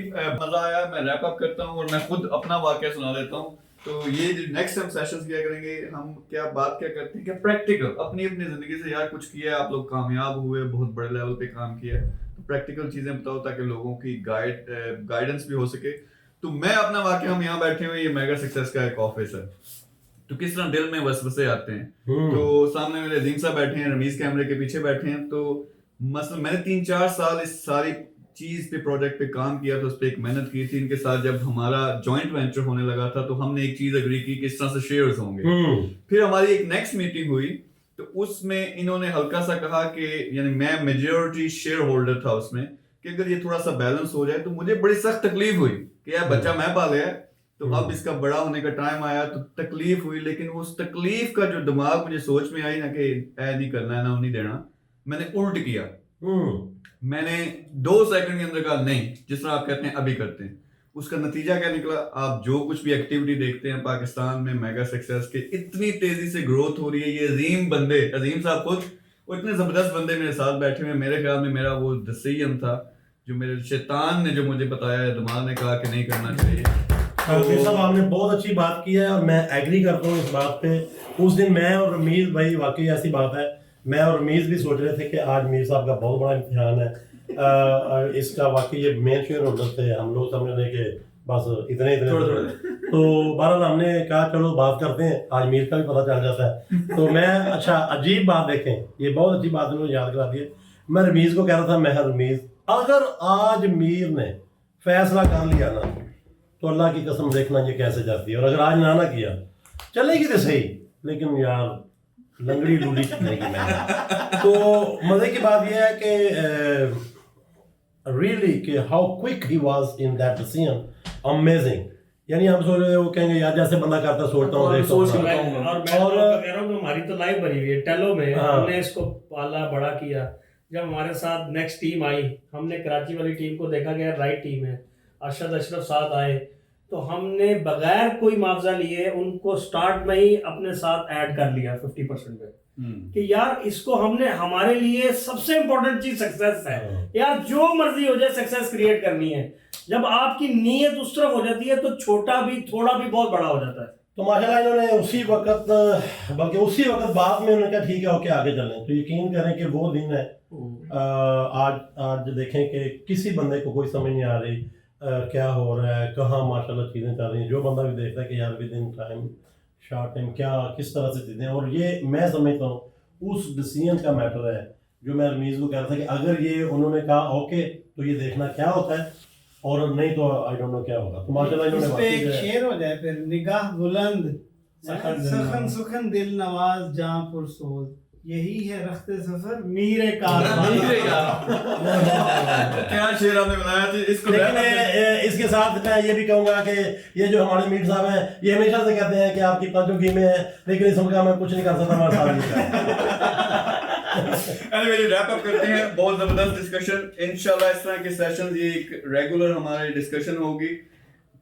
مزہ آیا. میں ریپ اپ کرتا ہوں اور میں خود اپنا واقعہ سنا دیتا ہوں. تو یہ جو نیکسٹ ہم سیشنز کیا کریں گے, ہم کیا بات کیا کرتے ہیں کہ پریکٹیکل اپنی زندگی سے یار کچھ کیا ہے, آپ لوگ کامیاب ہوئے, بہت بڑے لیول پہ کام کیا ہے, تو پریکٹیکل چیزیں بتاؤ تاکہ لوگوں کی گائیڈنس بھی ہو سکے. تو میں اپنا واقعہ, ہم یہاں بیٹھے ہوئے, یہ میگا سکسیس کا ایک آفس ہے, تو کس طرح دل میں وسوسے آتے ہیں. تو سامنے میرے عظیم صاحب بیٹھے ہیں, رمیز کیمرے کے پیچھے بیٹھے ہیں. تو مثلا میں نے 3-4 سال اس ساری چیز پہ پروجیکٹ پہ کام کیا تھا, اس پہ ایک محنت کی تھی. ان کے ساتھ جب ہمارا جوائنٹ وینچر ہونے لگا تھا تو ہم نے ایک چیز اگری کی کہ اس طرح سے شیئرز ہوں گے. پھر ہماری ایک نیکسٹ میٹنگ ہوئی تو اس میں انہوں نے ہلکا سا کہا کہ یعنی میں میجورٹی شیئر ہولڈر تھا اس میں, کہ اگر یہ تھوڑا سا بیلنس ہو جائے. تو مجھے بڑی سخت تکلیف ہوئی کہ یار بچہ میں پالے ہے, تو اب اس کا بڑا ہونے کا ٹائم آیا تو تکلیف ہوئی. لیکن اس تکلیف کا جو دماغ مجھے سوچ میں آئی نا کہ اے نہیں کرنا ہے نا نہیں دینا, میں نے الٹ کیا. میں نے 2 سیکنڈ کے اندر کہا نہیں, جس طرح آپ کہتے ہیں ابھی کرتے ہیں. اس کا نتیجہ کیا نکلا, آپ جو کچھ بھی ایکٹیویٹی دیکھتے ہیں پاکستان میں میگا سکسیس کے, اتنی تیزی سے گروتھ ہو رہی ہے. یہ عظیم بندے, عظیم صاحب خود, وہ اتنے زبردست بندے میرے ساتھ بیٹھے ہوئے. میرے خیال میں میرا وہ ڈیسیژن تھا جو میرے شیطان نے جو مجھے بتایا, دماغ نے کہا کہ نہیں کرنا چاہیے. صاحب آپ نے بہت اچھی بات کی ہے اور میں ایگری کرتا ہوں اس بات پہ. اس دن میں اور رمیز بھائی, واقعی ایسی بات ہے, میں اور رمیز بھی سوچ رہے تھے کہ آج میر صاحب کا بہت بڑا امتحان ہے. اس کا واقعی یہ مین شیئر ہولڈر تھے, ہم لوگ سمجھ رہے کہ بس اتنے تو بہرحال ہم نے کہا چلو بات کرتے ہیں, آج میر کا بھی پتہ چل جاتا ہے. تو میں اچھا عجیب بات دیکھیں, یہ بہت اچھی بات انہوں نے یاد کرا دی ہے. میں رمیز کو کہہ رہا تھا, میں رمیز اگر آج میر نے فیصلہ کر لیا نا تو اللہ کی قسم دیکھنا یہ کیسے جاتی ہے, اور اگر آج نہ کیا چلے گی تو صحیح, لیکن یار لنگڑی لولی چلے گی. میں تو مزے کی بات یہ ہے کہ ریئلی کہ how quick he was in that decision, amazing. یعنی ہم سوچ رہے ہیں وہ کہیں گے یار جیسے بندہ کرتا سوچتا ہوں دیکھتا ہوں. اور کہہ رہا ہوں ہماری تو لائف بنی ہوئی ہے ٹیلو میں, ہم نے اس کو پالا بڑا کیا. جب ہمارے ساتھ نیکسٹ ٹیم آئی, ہم نے کراچی والی ٹیم کو دیکھا گیا رائٹ ٹیم ہے, ارشد اشرف ساتھ آئے, تو ہم نے بغیر کوئی معاوضہ لیے ان کو سٹارٹ میں ہی اپنے ساتھ ایڈ کر لیا 50% پہ. کہ یار اس کو ہم نے ہمارے لیے سب سے امپورٹنٹ چیز سکسیس ہے یار، جو مرضی ہو جائے سکسیس کریٹ کرنی ہے. جب آپ کی نیت اس طرف ہو جاتی ہے تو چھوٹا بھی تھوڑا بھی بہت بڑا ہو جاتا ہے. تو ماشاءاللہ انہوں نے اسی وقت، بلکہ اسی وقت بعد میں انہوں نے کہا ٹھیک ہے اوکے آگے چلیں. تو یقین کریں کہ وہ دن ہے. آج دیکھیں کہ کسی بندے کو کوئی سمجھ نہیں آ رہی کیا ہو رہا ہے، کہاں ماشاءاللہ چیزیں چل رہی ہیں. جو بندہ بھی دیکھتا ہے کہ یار with in time, short time کیا کس طرح سے چیزیں. اور یہ میں سمجھتا ہوں اس ڈیسیجن کا میٹر ہے جو میں رمیز کو کہہ رہا تھا کہ اگر یہ انہوں نے کہا اوکے تو یہ دیکھنا کیا ہوتا ہے، اور نہیں تو آئی ڈونٹ نو کیا ہوگا. تو ماشاءاللہ انہوں نے اس پہ ایک شعر ہو جائے پھر، نگاہ بلند سخن سخن دل نواز جہاں پرسوز، یہی ہے رخت سفر میر کارواں. کیا شعر آپ نے بنایا تھا اس کو. لیکن اس کے ساتھ میں یہ بھی کہوں گا کہ یہ جو ہمارے میر صاحب ہیں یہ ہمیشہ سے کہتے ہیں کہ آپ کی پانچوں گیمیں ہیں، لیکن اس کا میں کچھ نہیں کر سکتا ہمارے ساتھ. اینیوے ریپ اپ کرتے ہیں. بہت زبردست ڈسکشن. انشاءاللہ اس طرح کے سیشنز یہ ایک ریگولر ہماری ڈسکشن ہوگی.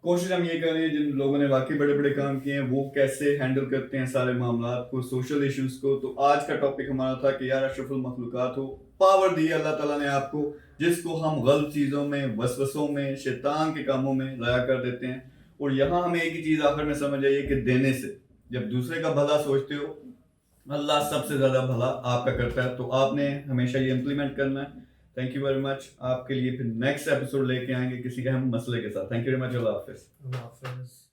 کوشش ہم یہ کر رہے ہیں جن لوگوں نے واقعی بڑے بڑے کام کیے ہیں وہ کیسے ہینڈل کرتے ہیں سارے معاملات کو، سوشل ایشوز کو. تو آج کا ٹاپک ہمارا تھا کہ یار اشرف المخلوقات ہو، پاور دی اللہ تعالیٰ نے آپ کو، جس کو ہم غلط چیزوں میں، وسوسوں میں، شیطان کے کاموں میں ضائع کر دیتے ہیں. اور یہاں ہمیں ایک ہی چیز آخر میں سمجھ آئی ہے کہ دینے سے، جب دوسرے کا بھلا سوچتے ہو اللہ سب سے زیادہ بھلا آپ کا کرتا ہے. تو آپ نے ہمیشہ یہ امپلیمنٹ کرنا ہے. تھینک یو ویری مچ. آپ کے لیے پھر نیکسٹ ایپیسوڈ لے کے آئیں گے کسی اہم مسئلے کے ساتھ. Thank you very much. Allah حافظ. اللہ حافظ.